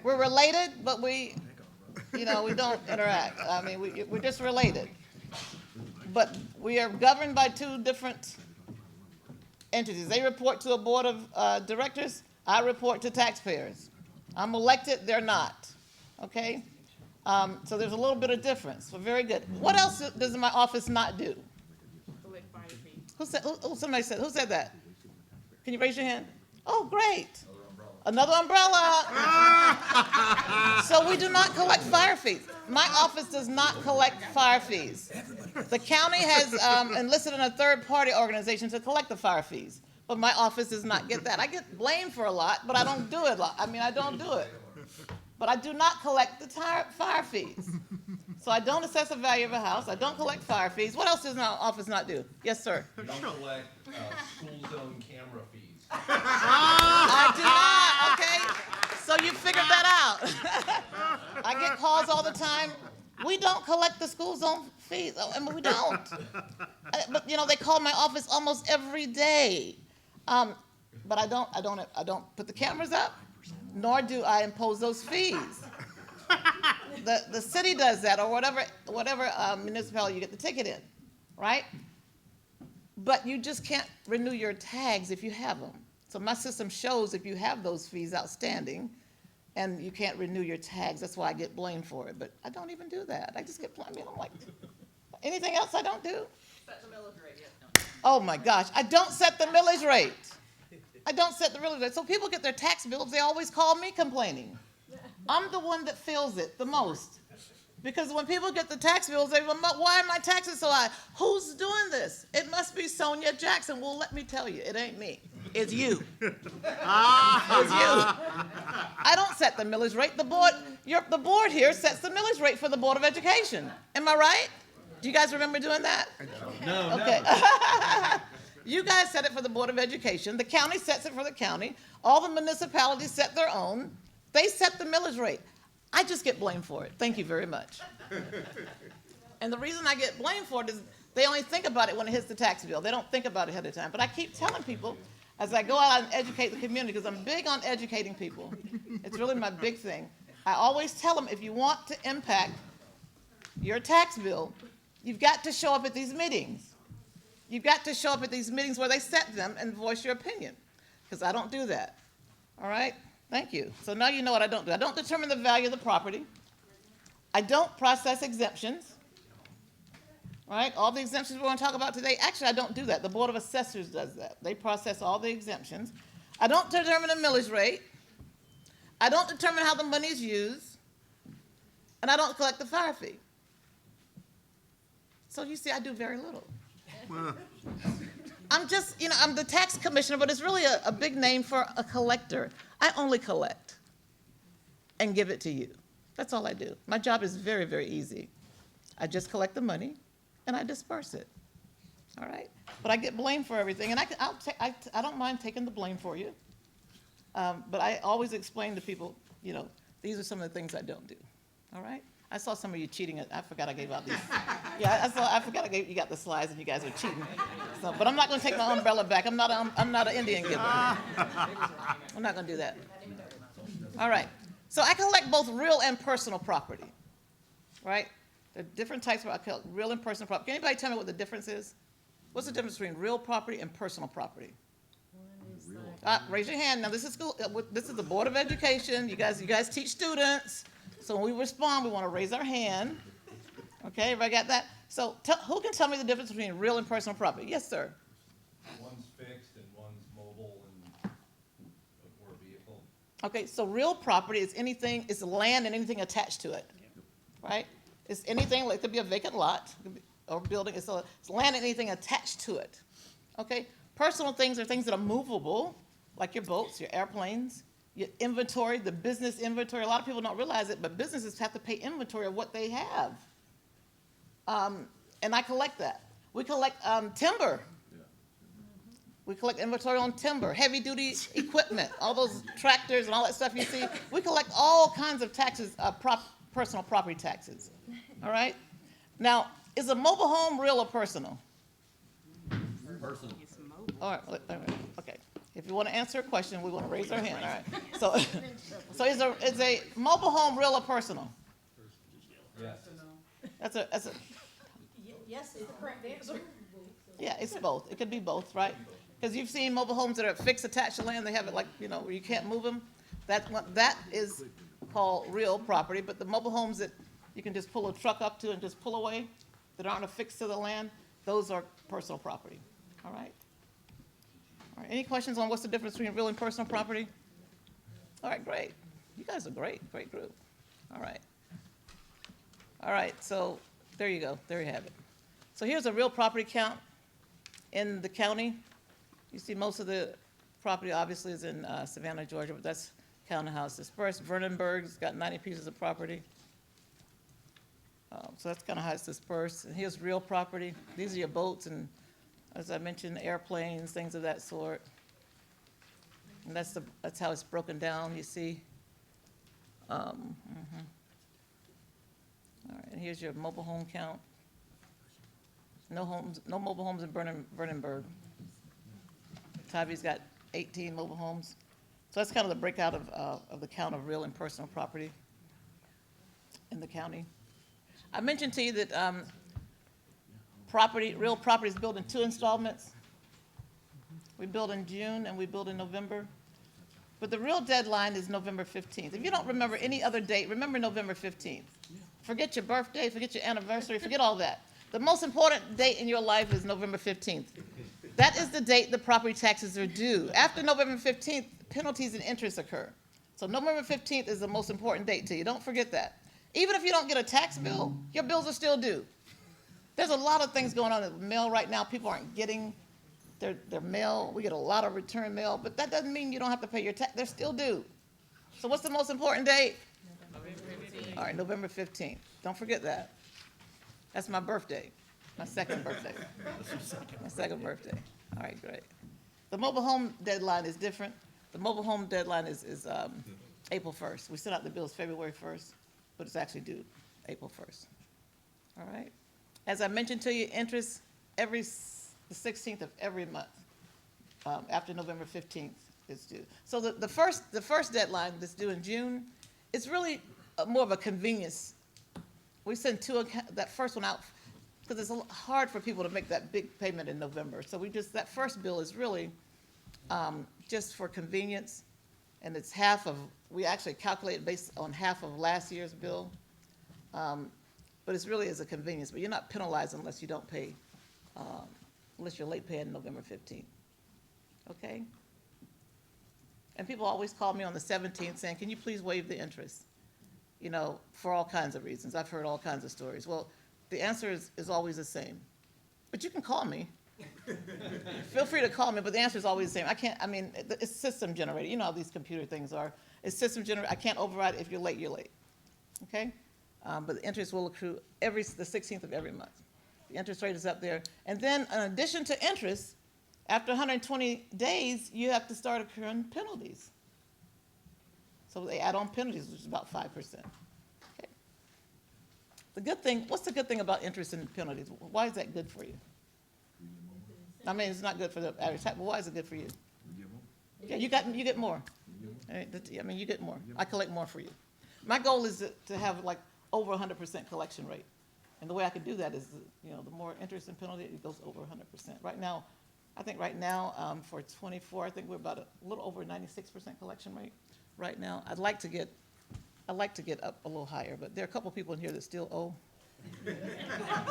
We're related, but we don't interact. I mean, we're just related. But we are governed by 2 different entities. They report to a board of directors. I report to taxpayers. I'm elected, they're not. Okay? So there's a little bit of difference. But very good. What else does my office not do? Collect fire fees. Who said that? Can you raise your hand? Oh, great. Another umbrella. So we do not collect fire fees. My office does not collect fire fees. The county has enlisted in a third-party organization to collect the fire fees, but my office does not get that. I get blamed for a lot, but I don't do it. I don't do it. But I do not collect the fire fees. So I don't assess the value of a house. I don't collect fire fees. What else does my office not do? Yes, sir. You don't collect school zone camera fees. I do not, okay? So you figured that out. I get calls all the time. We don't collect the school zone fees. I mean, we don't. But, they call my office almost every day. But I don't put the cameras up, nor do I impose those fees. The city does that, or whatever municipality you get the ticket in, right? But you just can't renew your tags if you have them. So my system shows if you have those fees outstanding and you can't renew your tags. That's why I get blamed for it. But I don't even do that. I just get blamed. I'm like, anything else I don't do? Set the millage rate, yes, no. Oh my gosh, I don't set the millage rate. I don't set the millage rate. So people get their tax bills, they always call me complaining. I'm the one that feels it the most. Because when people get the tax bills, they go, why are my taxes so high? Who's doing this? It must be Sonia Jackson. Well, let me tell you, it ain't me. It's you. It's you. I don't set the millage rate. The board here sets the millage rate for the Board of Education. Am I right? Do you guys remember doing that? No, Okay. never. You guys set it for the Board of Education. The county sets it for the county. All the municipalities set their own. They set the millage rate. I just get blamed for it. Thank you very much. And the reason I get blamed for it is they only think about it when it hits the tax bill. They don't think about it ahead of time. But I keep telling people as I go out and educate the community, because I'm big on educating people. It's really my big thing. I always tell them, if you want to impact your tax bill, you've got to show up at these meetings. You've got to show up at these meetings where they set them and voice your opinion, because I don't do that. All right? Thank you. So now you know what I don't do. I don't determine the value of the property. I don't process exemptions. Right? All the exemptions we're going to talk about today, actually, I don't do that. The Board of Assessors does that. They process all the exemptions. I don't determine the millage rate. I don't determine how the money is used. And I don't collect the fire fee. So you see, I do very little. I'm just, I'm the tax commissioner, but it's really a big name for a collector. I only collect and give it to you. That's all I do. My job is very, very easy. I just collect the money and I disperse it. All right? But I get blamed for everything, and I don't mind taking the blame for you. But I always explain to people, these are some of the things I don't do. All right? I saw some of you cheating. I forgot I gave out these. Yeah, I forgot you got the slides and you guys were cheating. So, but I'm not going to take my umbrella back. I'm not an Indian giver. I'm not going to do that. All right. So I collect both real and personal property. Right? There are different types of real and personal property. Can anybody tell me what the difference is? What's the difference between real property and personal property? Raise your hand. Now this is school. This is the Board of Education. You guys teach students. So when we respond, we want to raise our hand. Okay, everybody got that? So who can tell me the difference between real and personal property? Yes, sir. One's fixed and one's mobile and or a vehicle. Okay, so real property is anything, it's land and anything attached to it, right? It's anything, like it could be a vacant lot or building, it's land and anything attached to it, okay? Personal things are things that are movable, like your boats, your airplanes, your inventory, the business inventory. A lot of people don't realize it, but businesses have to pay inventory of what they have. And I collect that. We collect timber. We collect inventory on timber, heavy-duty equipment, all those tractors and all that stuff you see. We collect all kinds of taxes, personal property taxes, all right? Now, is a mobile home real or personal? Personal. All right, okay. If you want to answer a question, we want to raise our hand, all right? So is a mobile home real or personal? Yes. That's a, Yes, is the correct answer. yeah, it's both. It could be both, right? Because you've seen mobile homes that are fixed attached to land. They have it like, where you can't move them. That is called real property. But the mobile homes that you can just pull a truck up to and just pull away, that aren't affixed to the land, those are personal property. All right? All right, any questions on what's the difference between real and personal property? All right, great. You guys are great group. All right. All right, so there you go. There you have it. So here's a real property count in the county. You see most of the property obviously is in Savannah, Georgia, but that's counting how it's dispersed. Vernonburg's got 90 pieces of property. So that's kind of how it's dispersed. And here's real property. These are your boats and, as I mentioned, airplanes, things of that sort. And that's how it's broken down, you see. All right, and here's your mobile home count. No mobile homes in Vernonburg. Tybie's got 18 mobile homes. So that's kind of the breakout of the count of real and personal property in the county. I mentioned to you that real property is built in 2 installments. We build in June and we build in November. But the real deadline is November 15th. If you don't remember any other date, remember November 15th. Forget your birthday, forget your anniversary, forget all that. The most important date in your life is November 15th. That is the date the property taxes are due. After November 15th, penalties and interest occur. So November 15th is the most important date to you. Don't forget that. Even if you don't get a tax bill, your bills are still due. There's a lot of things going on in the mail right now. People aren't getting their mail. We get a lot of return mail, but that doesn't mean you don't have to pay your tax. They're still due. So what's the most important date? All right, November 15th. Don't forget that. That's my birthday, my second birthday. My second birthday. All right, great. The mobile home deadline is different. The mobile home deadline is April 1st. We send out the bills February 1st, but it's actually due April 1st. All right? As I mentioned to you, interest the 16th of every month after November 15th is due. So the first deadline that's due in June, it's really more of a convenience. We send that first one out because it's hard for people to make that big payment in November. So that first bill is really just for convenience. and it's half of, we actually calculate based on half of last year's bill. But it's really as a convenience, but you're not penalized unless you don't pay, unless you're late paying November 15th. Okay? And people always call me on the 17th saying, can you please waive the interest? You know, for all kinds of reasons. I've heard all kinds of stories. Well, the answer is always the same. But you can call me. Feel free to call me, but the answer is always the same. I can't, I mean, it's system generated. You know how these computer things are. It's system generated. I can't override it. If you're late, you're late. Okay? But the interest will accrue the 16th of every month. The interest rate is up there. And then in addition to interest, after 120 days, you have to start accruing penalties. So they add on penalties, which is about 5%. Okay. The good thing, what's the good thing about interest and penalties? Why is that good for you? I mean, it's not good for the average tax, but why is it good for you? Yeah, you get more. I mean, you get more. I collect more for you. My goal is to have like over 100% collection rate. And the way I can do that is, you know, the more interest and penalty, it goes over 100%. Right now, I think right now, for 24, I think we're about a little over 96% collection rate right now. I'd like to get up a little higher, but there are a couple people in here that still owe.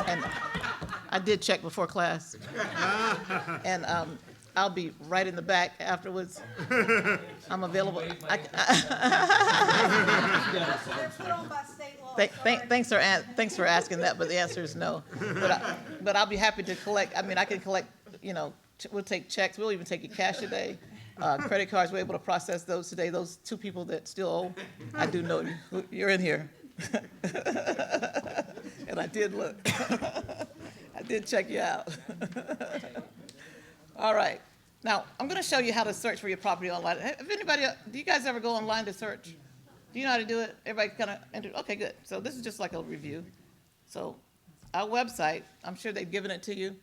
And I did check before class. And I'll be right in the back afterwards. I'm available. Thanks for asking that, but the answer is no. But I'll be happy to collect. I mean, I can collect, you know, we'll take checks. We'll even take your cash today. Credit cards, we're able to process those today. Those 2 people that still owe, I do know you're in here. And I did look. I did check you out. All right. Now, I'm going to show you how to search for your property online. Do you guys ever go online to search? Do you know how to do it? Everybody kind of enter? Okay, good. So this is just like a review. So our website, I'm sure they've given it to you.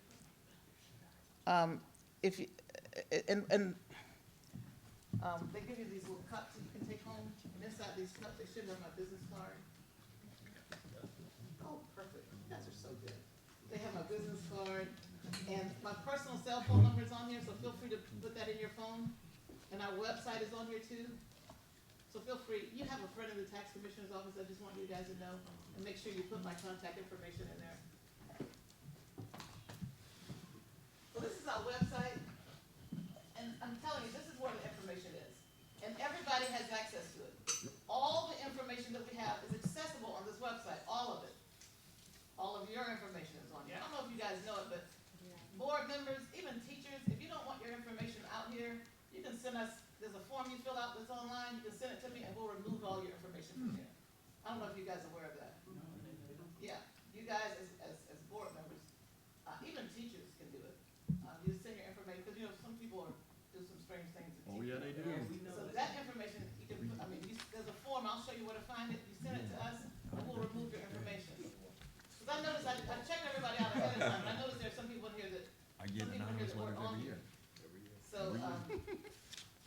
They give you these little cups that you can take home. And inside these cups, they should have my business card. Oh, perfect. You guys are so good. They have my business card. And my personal cell phone number is on here, so feel free to put that in your phone. And our website is on here too. So feel free. You have a friend in the tax commissioner's office. I just want you guys to know. And make sure you put my contact information in there. So this is our website. And I'm telling you, this is where the information is. And everybody has access to it. All the information that we have is accessible on this website, all of it. All of your information is on here. I don't know if you guys know it, but board members, even teachers, if you don't want your information out here, you can send us, there's a form you fill out that's online, you can send it to me and we'll remove all your information from here. I don't know if you guys are aware of that. Yeah, you guys as board members, even teachers can do it. You send your information, because you know, some people do some strange things. Oh, yeah, they do. So that information, you can, there's a form, I'll show you where to find it, you send it to us, and we'll remove your information. Because I noticed, I checked everybody out ahead of time, and I noticed there's some people in here that, I get anonymous letters every year. so,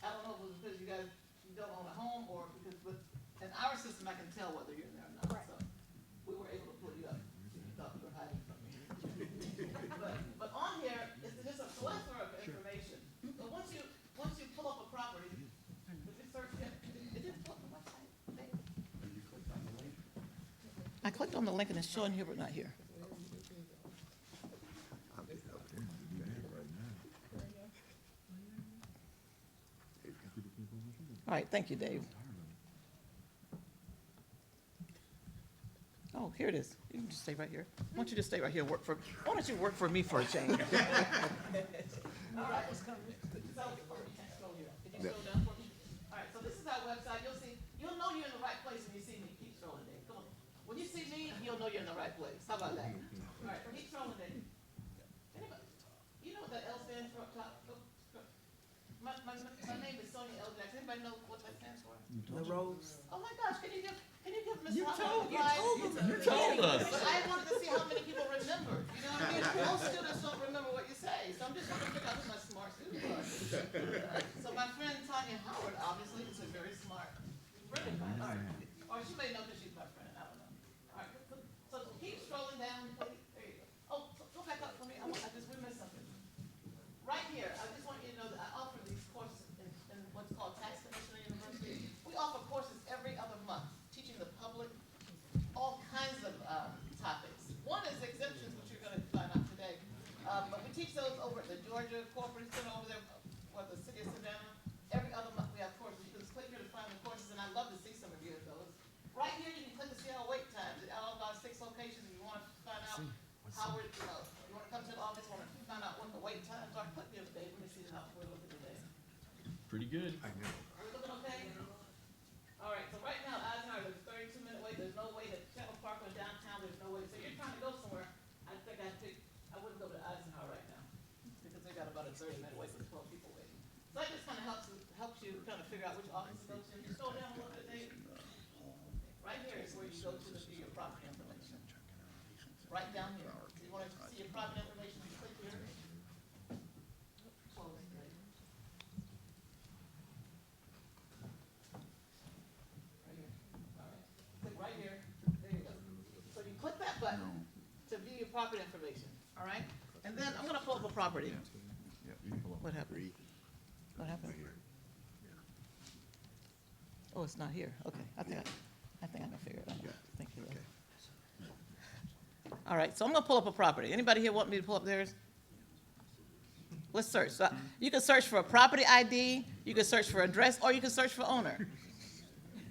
I don't know if it was because you guys, you don't own a home, or because, but in our system, I can tell whether you're in there or not, so we were able to pull you up. You thought you were hiding from me. But on here, it's just a plethora of information. But once you pull up a property, if you search it, it just pull up the website. I clicked on the link and it's showing here, but not here. All right, thank you, Dave. Oh, here it is. You can just stay right here. Why don't you just stay right here and why don't you work for me for a change? All right. So, you can't scroll here. Can you scroll down for me? All right, so this is our website. You'll know you're in the right place when you see me. Keep scrolling, Dave. Come on. When you see me, you'll know you're in the right place. How about that? All right, keep scrolling, Dave. Anybody? You know what that L stands for up top? My name is Sonia L. Jackson. Anybody know what that stands for? The Rose. Oh my gosh, can you give Ms. You Holland told a prize? You told us. But I wanted to see how many people remember. You know what I mean? Most students don't remember what you say, so I'm just trying to figure out who my smart student was. So my friend Tanya Howard obviously is a very smart friend of mine. All right. Or she may know because she's my friend. I don't know. All right. So keep scrolling down. Please. There you go. Oh, go back up for me. We missed something. Right here, I just want you to know that I offer these courses in what's called Tax Commissioner University. Howard, you wanna come to the office, wanna find out what the wait times are, put me a date, let me see how we're looking today. Pretty good. Are we looking okay? All right, so right now, Eisenhower, there's 32-minute wait, there's no way to Central Park or downtown, there's no way, so you're trying to go somewhere, I think I wouldn't go to Eisenhower right now, because they got about a 30-minute wait with 12 people waiting. So that just kinda helps you kind of figure out which office to go to. You scroll down a little bit, Dave. Right here is where you go to view your property information. Right down here. You want to see your property information, you click here. Close, Dave. Right here. All right. Click right here. There you go. So you click that button to view your property information, all right? And then I'm gonna pull up a property. What happened? What happened? Oh, it's not here. Okay, I think I can figure it out. Thank you. All right, so I'm gonna pull up a property. Anybody here want me to pull up theirs? Let's search. So you can search for a property ID, you can search for address, or you can search for owner.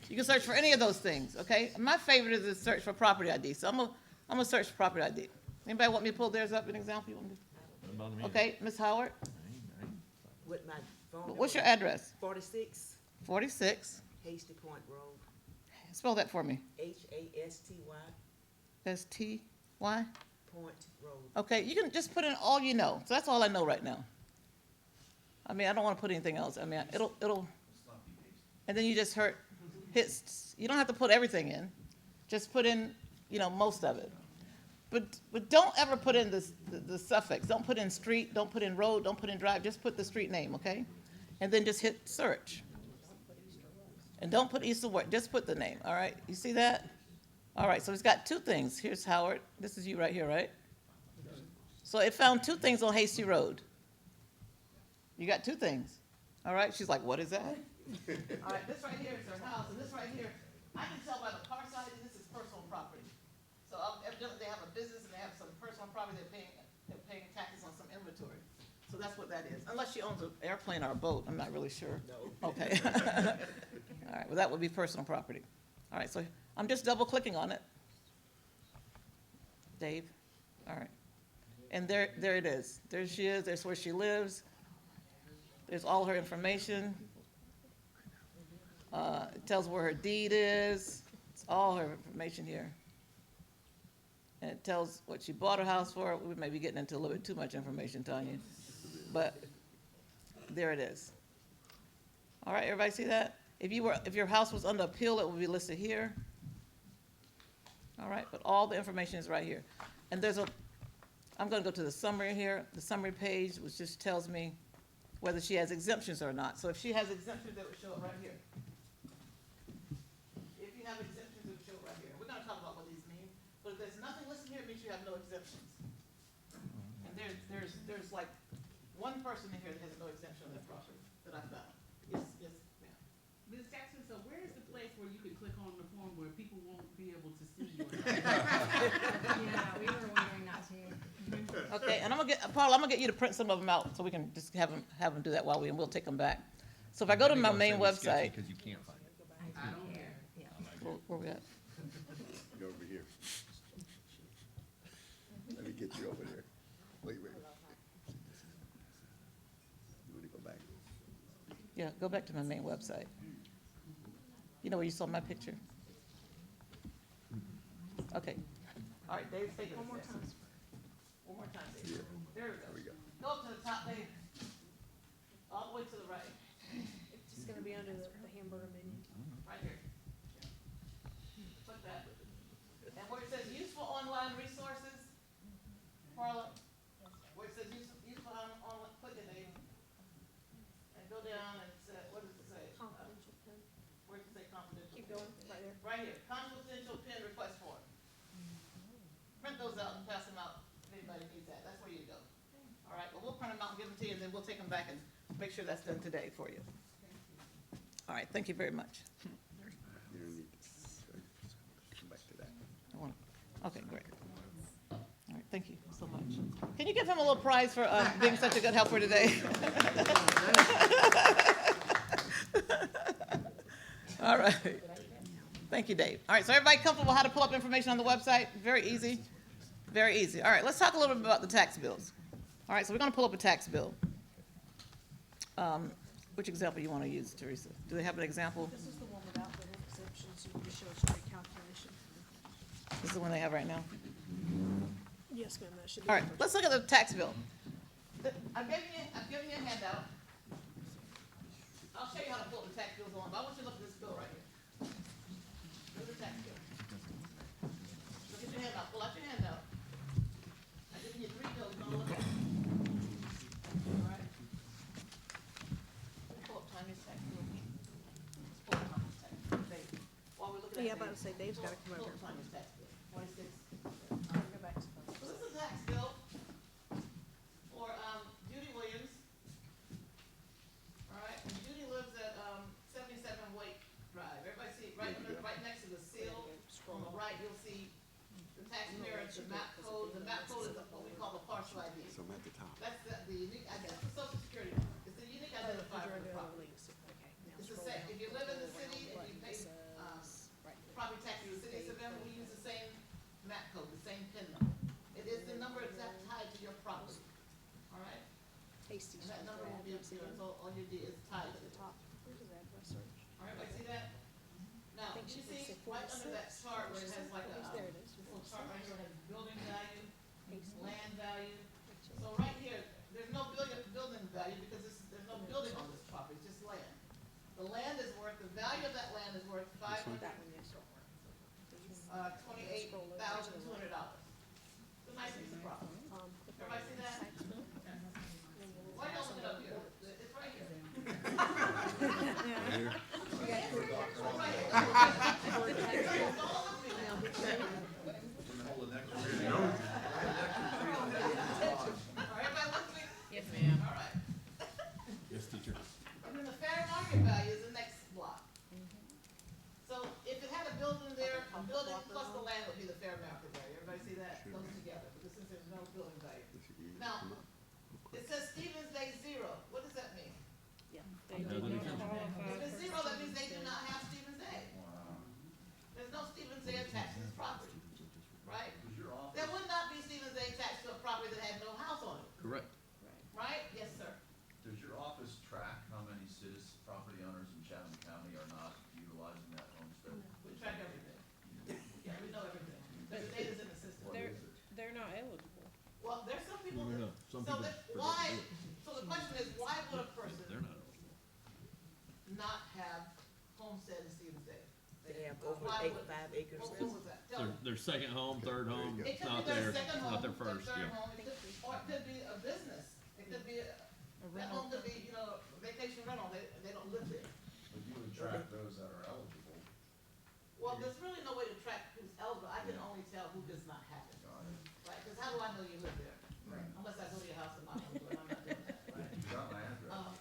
You can search for any of those things, okay? My favorite is to search for property ID, so I'm gonna search for property ID. Anybody want me to pull theirs up, an example you want me Doesn't bother me. to? Okay, Ms. Howard, With my phone. what's your address? 46 46, Hasty Point Road, spell that for me. Hasty S-T-Y? Point Road. Okay, you can just put in all you know. So that's all I know right now. I mean, I don't want to put anything else. I mean, it'll, and then you just you don't have to put everything in. Just put in, most of it. But don't ever put in the suffix. Don't put in street, don't put in road, don't put in drive. Just put the street name, okay? And then just hit search. And don't put East of West, just put the name, all right? You see that? All right, so it's got two things. Here's Howard. This is you right here, right? So it found two things on Hasty Road. You got two things, all right? She's like, what is that? All right, this right here is her house, and this right here, I can tell by the car side, this is personal property. So evidently they have a business and they have some personal property, they're paying taxes on some inventory. So that's what that is, unless she owns an airplane or a boat, I'm not really sure. No. Okay. All right, well, that would be personal property. All right, so I'm just double clicking on it. Dave, all right. And there it is. There she is, there's where she lives. There's all her information. It tells where her deed is. It's all her information here. And it tells what she bought her house for. We may be getting into a little bit too much information, Tanya. But there it is. All right, everybody see that? If your house was under appeal, it would be listed here. All right, but all the information is right here. And I'm gonna go to the summary here, the summary page, which just tells me whether she has exemptions or not. So if she has exemptions, it would show it right here. If you have exemptions, it would show it right here. We're gonna talk about what these mean, but if there's nothing listed here, it means you have no exemptions. And there's like one person in here that has no exemption on that property that I found. Yes, ma'am. Ms. Jackson, so where is the place where you can click on the form where people won't be able to see your? Yeah, we were wondering that too. Okay, and Paula, I'm gonna get you to print some of them out so we can just have them do that and we'll take them back. So if I go to my main website, Because you can't find it. I don't care. Yeah. where we at? Go over here. Let me get you over there. Wait. You want to go back? Yeah, go back to my main website. You know where you saw my picture? Okay. All right, Dave, take it. One more time. One more time, Dave. There we go. Go up to the top, Dave. All the way to the right. It's just gonna be under the hamburger menu. Right here. Click that. And where it says useful online resources, Carla, where it says useful online, click it, Dave. And go down and say, what does it say? Confidential pin. Where does it say confidential? Keep going, right there. Right here, confidential pin request form. Print those out and pass them out if anybody needs that. That's where you go. All right, well, we'll print them out and give them to you, and then we'll take them back and make sure that's done today for you. All right, thank you very much. You don't need to come back to that. Okay, great. All right, thank you so much. Can you give him a little prize for being such a good helper today? All right. Thank you, Dave. All right, so everybody comfortable how to pull up information on the website? Very easy. Very easy. All right, let's talk a little bit about the tax bills. All right, so we're gonna pull up a tax bill. Which example you wanna use, Teresa? Do they have an example? This is the one without the exemptions, you can show a straight calculation. This is the one they have right now. Yes, ma'am, that should be. All right, let's look at the tax bill. I've given you a handout. I'll show you how to pull the tax bills on, but I want you to look at this bill right here. Look at the tax bill. Look at your handout, pull out your handout. I've given you 3 bills, you wanna look at it. All right? Pull up Tiny's tax bill. Let's pull up Tiny's tax bill. Dave, while we're looking at Yeah, Dave, about to say, Dave's gotta come pull over up here. Tiny's tax bill, 26. Go back to those. So this is a tax bill for, Judy Williams. All right, and Judy lives at, 77 Wake Drive. Everybody see, right next to the seal, on the right, you'll see the taxpayer, the map code. The map code is what we call the partial ID. So I'm at the top. That's the unique, that's the social security number. It's the unique identifier for the property. It's the same, if you live in the city and you pay, property tax in the city of Savannah, we use the same map code, the same PIN number. It is the number exact tied to your property, all right? Hasty. And that number will be up here, so all you do is tie it to the top. Where's his address search? All right, everybody see that? Now, think you she see, said right under that 46. chart where it has like a, There it is. little chart right here, it has building value, land value. So right here, there's no building value because there's no building on this property, it's just land. The land is worth, the value of that land is worth That one, yes. $28,200. It's a nice piece of property. Everybody see that? Why don't look it up here? It's right here. Everybody look at me? Yes, ma'am. All right. Yes, teacher. And then the fair market value is the next block. So if it had a building there, a building plus the land would be the fair market value. Everybody see that? Those together, because since there's no building value. Now, it says Stevens Day 0. What does that mean? Yeah. If it's 0, that means they do not have Stevens Day. There's no Stevens Day attached to this property, right? There would not be Stevens Day attached to a property that had no house on it, Correct. right? Yes, sir. Does your office track how many property owners in Chatham County are not utilizing that homestead? We track everything. Yeah, we know everything. The data's in the system. They're not eligible. Well, there's some people No, no, that, some so people that, forget to why, do it. so the question is, why would a person They're not. not have homestead in Stevens Day? They have over Why would- 5 acres. What was that? Tell me. Their second home, third home, It it's could not be their their, second home, not their their first, third yeah. home, or it could be a business. It could be, that home could be, vacation rental, they don't live there. But you would track those that are eligible. Well, there's really no way to track who's eligible. I can only tell who does not have it, right? Because how do I know you live there? Unless I go to your house and knock on the door, and I'm not doing that, right? You got my address.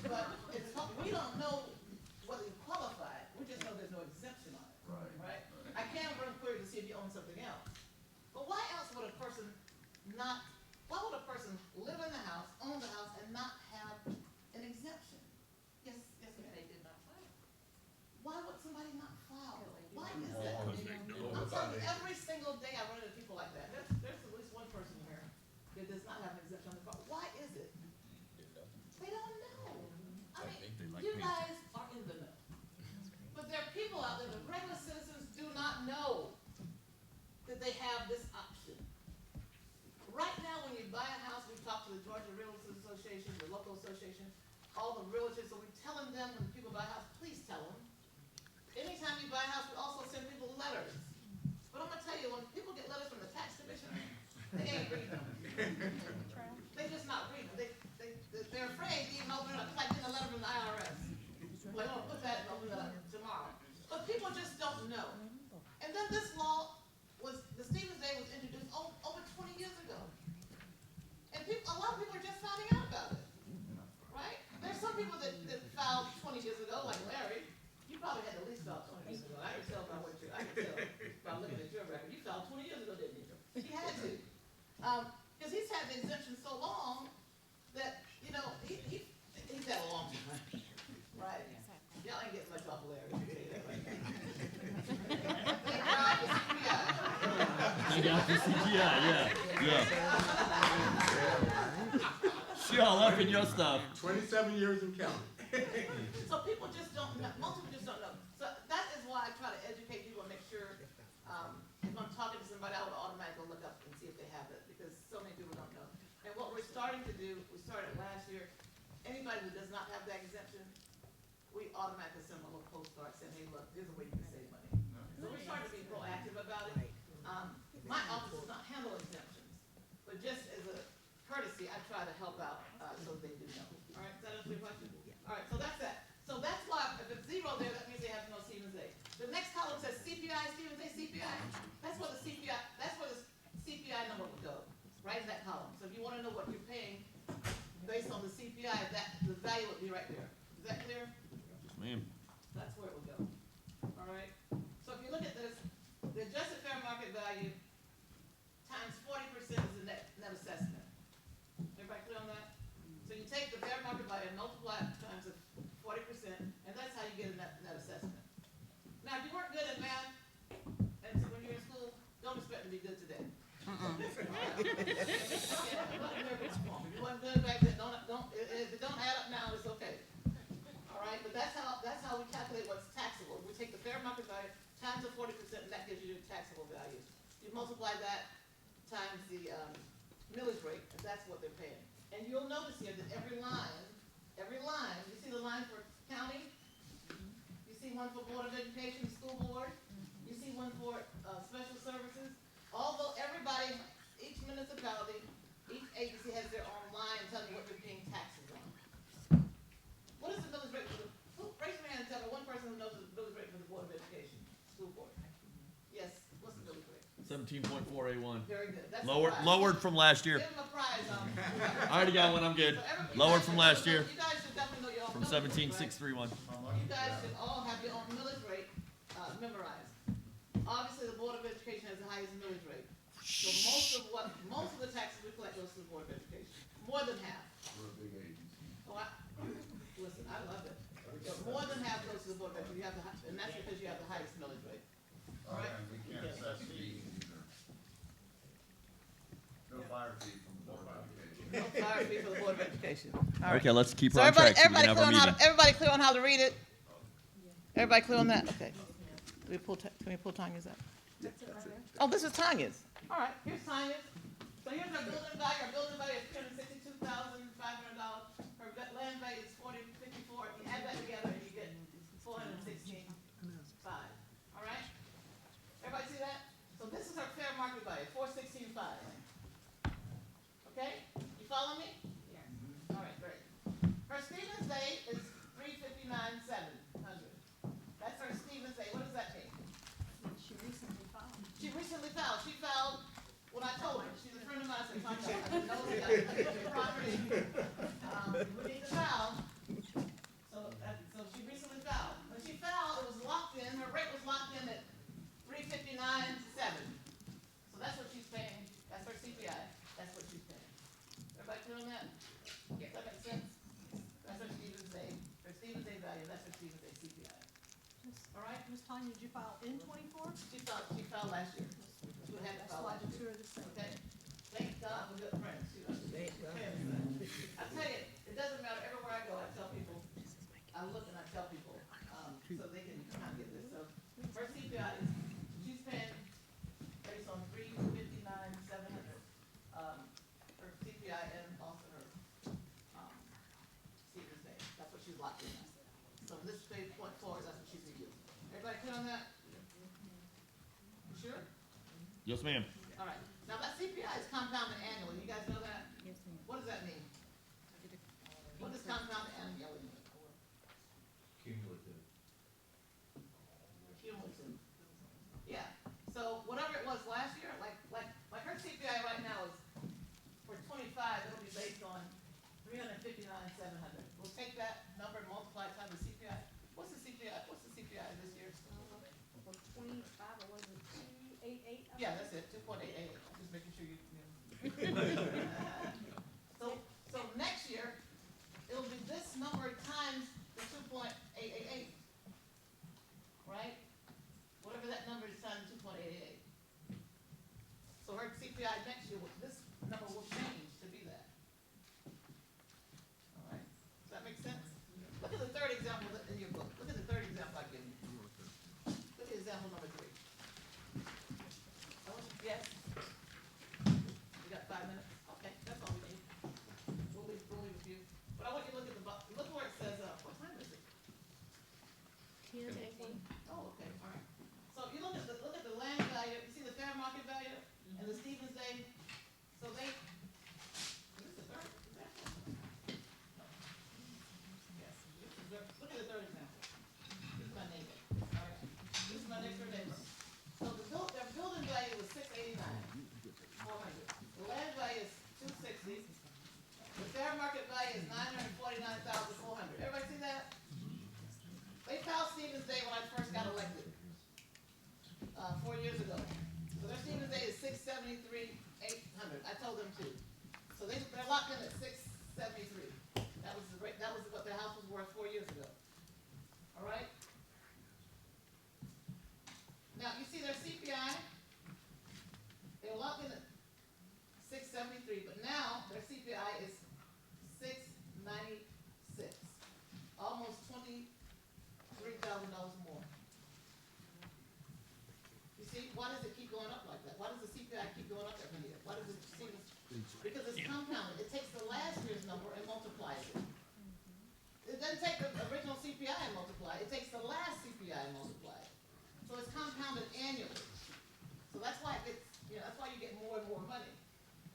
But it's, we don't know whether you qualify, we just know there's no exemption on it, right? I can run query to see if you own something else. But why else would a person why would a person live in the house, own the house, and not have an exemption? Yes, ma'am. They did not file. Why would somebody not file? Why is that? I'm telling you, every single day I run into people like that. There's at least one person here that does not have an exemption on the property. Why is it? They don't know. I mean, you guys are in the know. But there are people out there, the regular citizens do not know that they have this option. Right now, when you buy a house, we talk to the Georgia Realtors Association, the local association, all the realtors, so we're telling them when people buy a house, please tell them. Anytime you buy a house, we also send people letters. But I'm gonna tell you, when people get letters from the tax commissioner, they ain't reading them. They just not reading them. They're afraid to even open it up. It's like getting a letter from the IRS. Like, oh, put that and open it up tomorrow. But people just don't know. And then this law the Stevens Day was introduced over 20 years ago. And a lot of people are just finding out about it, right? There's some people that filed 20 years ago, like Larry. You probably had at least filed 20 years ago. I can tell by by looking at your record. You filed 20 years ago, didn't you? He had to. Because he's had the exemption so long that, he's had a long time, right? Y'all ain't getting much off of Larry, let me tell you that right now. Thank God for CPI. I got the CGI, yeah. She all up in your stuff. 27 years and counting. So people just don't know, most people just don't know. So that is why I try to educate people and make sure, if I'm talking to somebody, I would automatically look up and see if they have it, because so many people don't know. And what we're starting to do, we started last year, anybody who does not have that exemption, we automatically send them a little postcard saying, hey, look, here's a way you can save money. So we're starting to be proactive about it. My office does not handle exemptions, but just as a courtesy, I try to help out, so they do know. All right, does that answer your question? All right, so that's that. So that's why, if it's zero there, that means they have no Stevens A. The next column says CPI, Stevens A, CPI. That's where the CPI number would go, right in that column. So if you wanna know what you're paying based on the CPI, the value would be right there. Is that clear? Yes, ma'am. That's where it would go. All right? So if you look at this, the adjusted fair market value times 40% is the net assessment. Everybody clear on that? So you take the fair market value and multiply it times the 40%, and that's how you get a net assessment. Now, if you weren't good at math, and so when you're in school, don't expect to be good today. If you wasn't good back then, if it don't add up now, it's okay. All right, but that's how we calculate what's taxable. We take the fair market value times the 40%, and that gives you your taxable value. You multiply that times the millage rate, and that's what they're paying. And you'll notice here that every line, you see the line for county? You see one for Board of Education, School Board? You see one for Special Services? Although everybody, each municipality, each agency has their own line telling you what they're paying taxes on. What is the millage rate for raise your hand and tell me one person who knows the millage rate for the Board of Education, School Board? Yes, what's the millage rate? 17.481. Very good. That's a Lowered, prize. lowered from last year. Give them a prize. I already got one, I'm good. So every- you Lowered guys from should last know- year, You guys should definitely know your own from millage rate, right? 17,631. You guys should all have your own millage rate memorized. Obviously, the Board of Education has the highest millage rate. So most of the taxes we collect goes to the Board of Education, more than half. We're a big agency. Oh, listen, I love it. But more than half goes to the Board of Education, and that's because you have the highest millage rate. All right? And we can't assess fees either. No fire fee from the Board of Education. No fire fee for the Board of Education. All right. Okay, let's keep So her on track so we everybody can have our clear on how meeting. everybody clear on how to read it? Everybody clear on that? Okay. Can we pull Tanya's up? Oh, this is Tanya's. All right, here's Tanya's. So here's our building value. Our building value is $362,500. Her land value is $40.54. If you add that together, you get $416,500. All right? Everybody see that? So this is her fair market value, $416,500. Okay? You follow me? Yes. All right, great. Her Stevens Day is $359,700. That's her Stevens Day. What does that mean? She recently filed. She recently filed. She filed when I told her. She's a friend of mine. I said, "Find out. I know we got the property. We need to file." So she recently filed. When she filed, it was locked in. Her rate was locked in at $359,700. So that's what she's paying. That's her CPI. That's what she's paying. Everybody clear on that? Does that make sense? That's her Stevens Day. Her Stevens Day value. That's her Stevens Day CPI. All right? Ms. Tanya, did you file in 24? She filed last year. She had to That's file why last the year. two are the same. Okay? Thank God we're good friends. You know? I tell you, it doesn't matter, everywhere I go, I tell people, I look and I tell people, so they can kind of get this. So her CPI is, she's paying based on $359,700. Her CPI and also her, Stevens Day. That's what she's locked in at. So this page point forward, that's what she's using. Everybody clear on that? You sure? Yes, ma'am. All right. Now that CPI is compounded annually. You guys know that? Yes, ma'am. What does that mean? What does compounded annually mean? Cumulative. Cumulative. Yeah. So whatever it was last year, like her CPI right now is for 25. It'll be based on $359,700. We'll take that number and multiply it times the CPI. What's the CPI? What's the CPI this year? For 25, or was it 288? Yeah, that's it. 2.88. Just making sure you. So next year, it'll be this number times the 2.888. Right? Whatever that number is times 2.888. Stevens Day when I first got elected, 4 years ago. So their Stevens Day is 673,800. I told them to. So they're locked in at 673. That was the rate, that was what their house was worth 4 years ago. All right? Now, you see their CPI, they were locked in at 673, but now their CPI is 696, almost $23,000 more. You see, why does it keep going up like that? Why does the CPI keep going up every year? Why does it seem, because it's compounded. It takes the last year's number and multiplies it. It doesn't take the original CPI and multiply it. It takes the last CPI and multiply it. So it's compounded annually. So that's why it gets, that's why you get more and more money.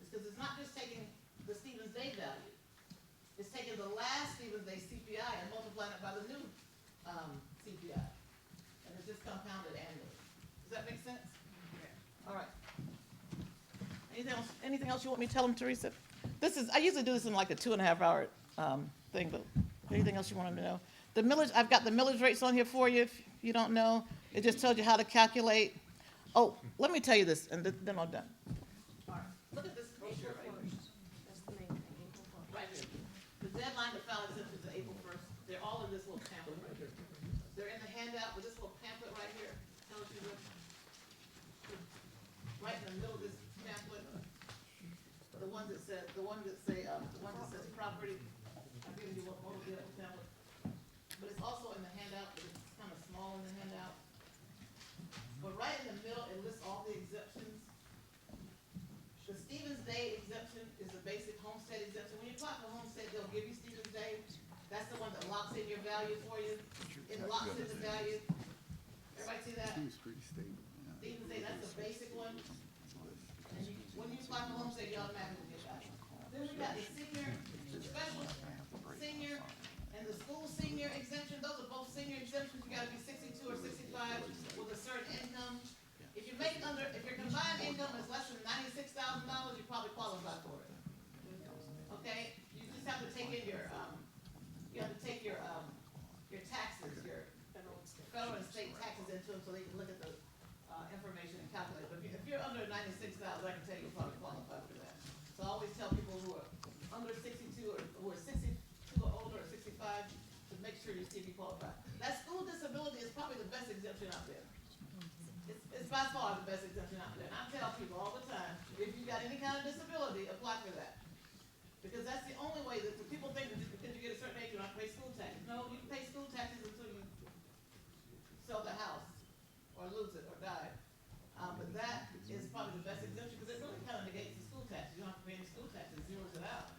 It's because it's not just taking the Stevens Day value. It's taking the last Stevens Day CPI and multiplying it by the new CPI. And it's just compounded annually. Does that make sense? All right. Anything else you want me to tell them, Teresa? I usually do this in like a 2.5 hour thing, but anything else you want them to know? The millage, I've got the millage rates on here for you if you don't know. It just tells you how to calculate. Oh, let me tell you this, and then I'm done. All right. Look at this brochure right here. That's the main thing, April first. Right here. The deadline to file exemptions is April 1st. They're all in this little pamphlet right here. They're in the handout with this little pamphlet right here. Tells you what, right in the middle of this pamphlet. The ones that say property. I'll give you what will be up the pamphlet. But it's also in the handout, but it's kind of small in the handout. But right in the middle, it lists all the exemptions. The Stevens Day exemption is the basic homestead exemption. When you apply for homestead, they'll give you Stevens Day. That's the one that locks in your value for you. It locks in the value. Everybody see that? Seems pretty stable. Stevens Day, that's the basic one. And when you apply for homestead, you automatically get that. Then we got the senior, the special senior, and the school senior exemption. Those are both senior exemptions. You gotta be 62 or 65 with a certain income. If your combined income is less than $96,000, you probably qualify for it. Okay? You just have to take in your taxes, your federal and state taxes into them so they can look at the information and calculate. But if you're under 96,000, I can tell you probably qualify for that. So I always tell people who are under 62 or who are 62 or older or 65 to make sure you see if you qualify. That school disability is probably the best exemption out there. It's by far the best exemption out there. And I tell people all the time, if you got any kind of disability, apply for that. Because that's the only way that people think that because you get a certain age, you don't have to pay school taxes. No, you can pay school taxes until you sell the house or lose it or die. But that is probably the best exemption because it really kind of negates the school taxes. You don't have to pay any school taxes, it zeroes it out.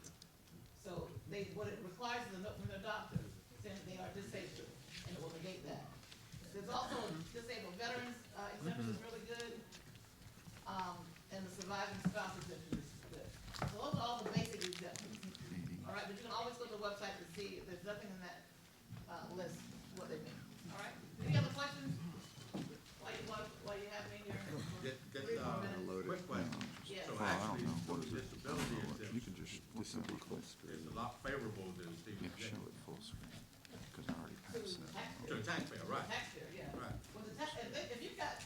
So what it requires is a note from their doctor saying that they are disabled, and it will negate that. There's also disabled veterans exemption is really good, and the surviving spouse exemption is good. So those are all the basic exemptions. All right, but you can always go to the website to see if there's nothing in that list what they mean. All right. Any other questions? While you have me here. Quick question. Yeah. Oh, So I actually, don't know. What the is it? disability You can exemption just, this is the full screen. is a lot favorable than Stevens Yeah, Day. show it full screen, because I already passed that. To the taxpayer, right? Taxpayer, yeah. Right. Well, if you got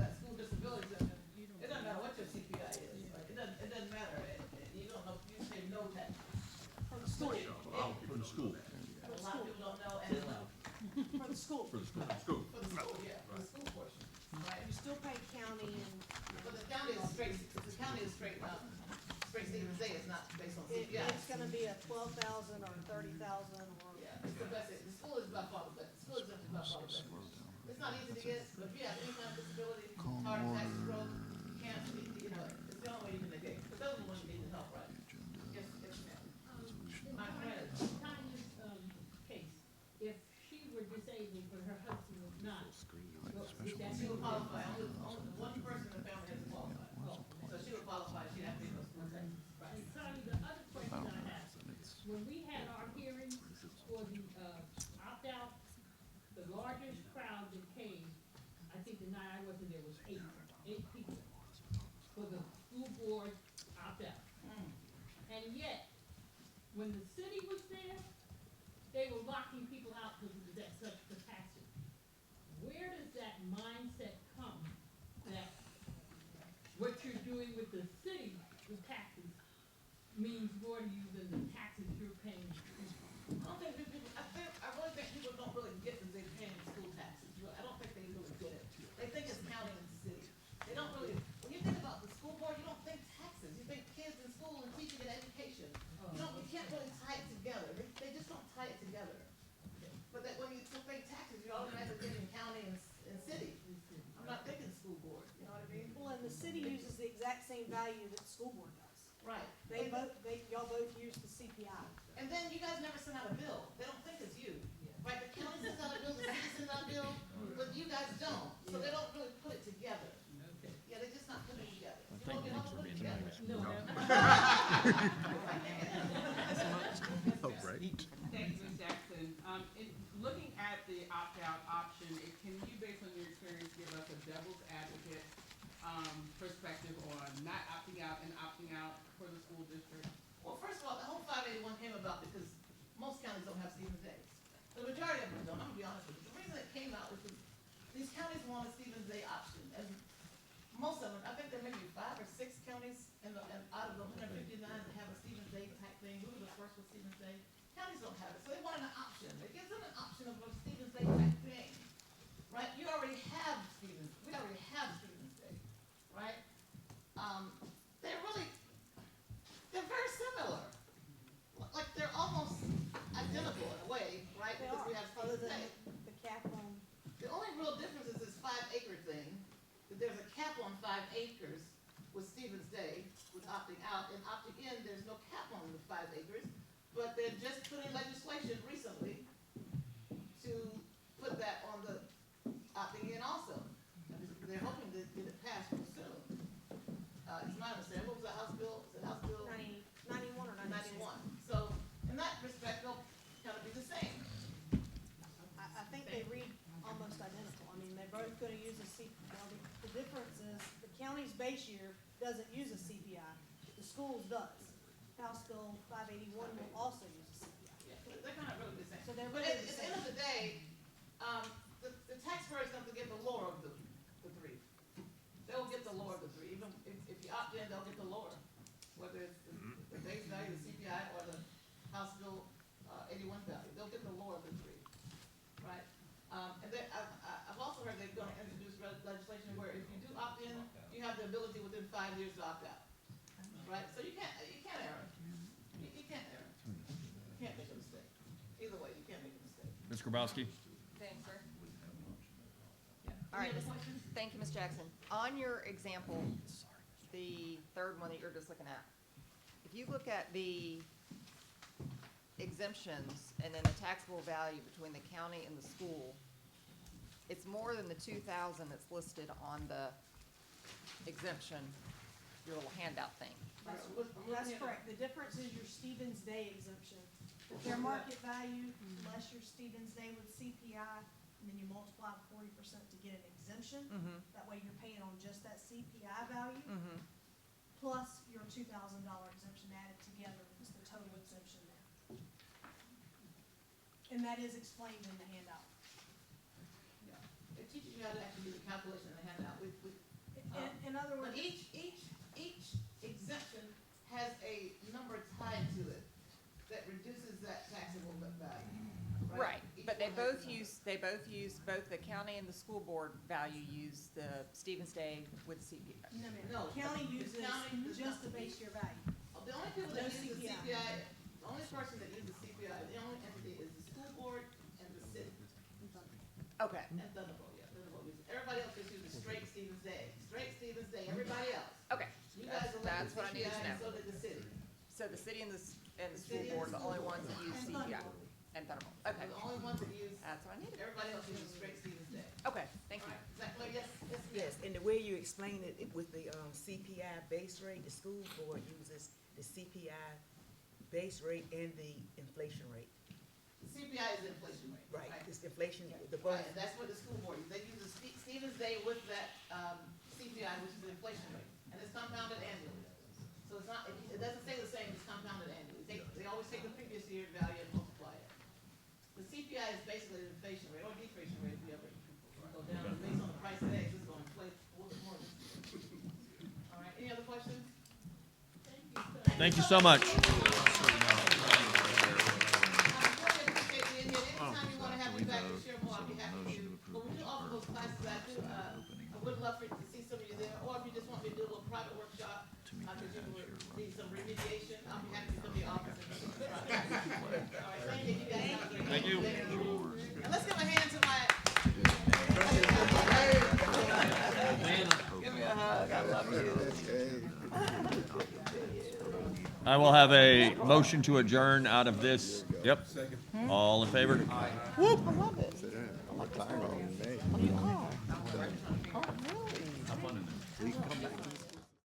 that school disability exemption, it doesn't matter what your CPI is. Like, it doesn't matter. You don't know, you pay no tax. For the school, A lot of people don't know that. A lot of people don't know, and for the school. For the school. for the school, yeah, for the school portion. Right. You still pay county and. But the county is straight Stevens Day, it's not based on CPI. It's gonna be a 12,000 or 30,000 or. Yeah, it's the best, the school is by far the best, the school exemption is by far the best. It's not easy to get, but if you have any kind of disability, heart attack, stroke, cancer, it's the only way you can negate, but those are the ones you need to help, right? Yes, ma'am. My friend, Tanya's, case, if she were disabled but her husband was not, that she would qualify, only one person in the family has to qualify. So she would qualify, she'd have to pay those school taxes. And Tanya, the other question I have, when we had our hearings for the, opt-out, the largest crowd that came, I think the night I wasn't there was eight people for the school board opt-out. And yet, when the city was there, they were locking people out because it was at such capacity. value that the school board does. Right. Y'all both use the CPI. And then you guys never send out a bill. They don't think it's you. Right, the county sends out a bill, the city sends out a bill, but you guys don't. So they don't really put it together. Yeah, they're just not putting it together. You won't be able to put it together. Oh, right. Thank you, Ms. Jackson. In looking at the opt-out option, can you, based on your experience, give us a devil's advocate, perspective on not opting out and opting out for the school district? Well, first of all, the whole 581 came about because most counties don't have Stevens Day. The majority of them don't, I'm gonna be honest with you. The reason it came out was because these counties want a Stevens Day option, and most of them, I think there may be 5 or 6 counties and out of the 159 that have a Stevens Day type thing. We were the first with Stevens Day. Counties don't have it, so they wanted an option. It gives them an option of a Stevens Day type thing, right? You already have Stevens, we already have Stevens Day, right? They're very similar. Like, they're almost identical in a way, right? They Because are, we have other Stevens than Day. the cap on. The only real difference is this 5-acre thing, that there's a cap on 5 acres with Stevens Day, with opting out, and opting in, there's no cap on the 5 acres, but they're just putting legislation recently to put that on the opting in also. And they're hoping to get it passed real soon. It's my understanding, what was the House bill, is it House Bill? 91 or 96. 91. So, in that respect, they'll kind of be the same. I think they read almost identical. I mean, they're both gonna use a well, the difference is the county's base year doesn't use a CPI. The schools does. House Bill 581 will also use a CPI. Yeah, they're kind of really the same. So they're But really at the the end of the day, the taxpayer's going to get the lower of the 3. They'll get the lower of the 3. Even if you opt in, they'll get the lower, whether it's the base value, the CPI, or the House Bill 81 value. They'll get the lower of the 3, right? And then I've also heard they're going to introduce legislation where if you do opt in, you have the ability within 5 years to opt out, right? So you can't err. You can't err. You can't make a mistake. Either way, you can't make a mistake. Ms. Grabowski? Thanks, sir. Yeah. All right, Any other questions? thank you, Ms. Jackson. On your example, the third one that you're just looking at, if you look at the exemptions and then the taxable value between the county and the school, it's more than the 2,000 that's listed on the exemption, your little handout thing. That's correct. The difference is your Stevens Day exemption. The fair market value, less your Stevens Day with CPI, and then you multiply 40% to get an exemption. That way you're paying on just that CPI value, plus your $2,000 exemption added together is the total exemption there. And that is explained in the handout. Yeah. It teaches you how to actually do the calculation in the handout. In other But words, each exemption has a number tied to it that reduces that taxable value. Right, Each but they one both has a number. use, both the county and the school board value use the Stevens Day with CPI. no, ma'am. No, The county the uses county does just not. the base year value. The only people that No use the CPI. CPI, the only person that uses CPI, the only entity is the school board and the city. Okay, And Thunderbolt, yeah, Thunderbolt uses, everybody else just uses straight Stevens Day, everybody else. okay. You guys That's elected what I needed CPI to and know. so did the city. So the city and the The school city and board are the the only school ones that board. use And CPI. Thunderbolt. And Thunderbolt, They're okay. the only ones that use, That's what I needed. everybody else uses straight Stevens Day. Okay, thank you. All right, is that clear? Yes, yes, Yes, and the way you explain it with the CPI base rate, the school board uses the CPI base rate and the inflation rate. The CPI is the inflation rate. Right, it's the inflation, the Right, bonus. and that's what the school board uses. They use the Stevens Day with that, CPI, which is the inflation rate, and it's compounded annually. So it's not, it doesn't stay the same, it's compounded annually. They always take the previous year's value and multiply it. The CPI is basically the inflation rate or deflation rate if you ever go down, based on the price of eggs, it's going to inflate a little bit more. All right, any other questions? Thank you so much. I really appreciate being here. Anytime you want to have me back to share more, I'll be happy to. But when you offer those classes, I would love to see some of you there. Or if you just want me to do a little private workshop, because you need some remediation, I'll be happy to come to your office. All right, thank you. You guys have a great Thank you. And let's give a hand to my. Give me a hug. I love you. I will have a motion to adjourn out of this. Yep. All in favor? Whoop, I love it. Sit down. I'm retiring in May. Oh, you are? Have fun in there. We can come back.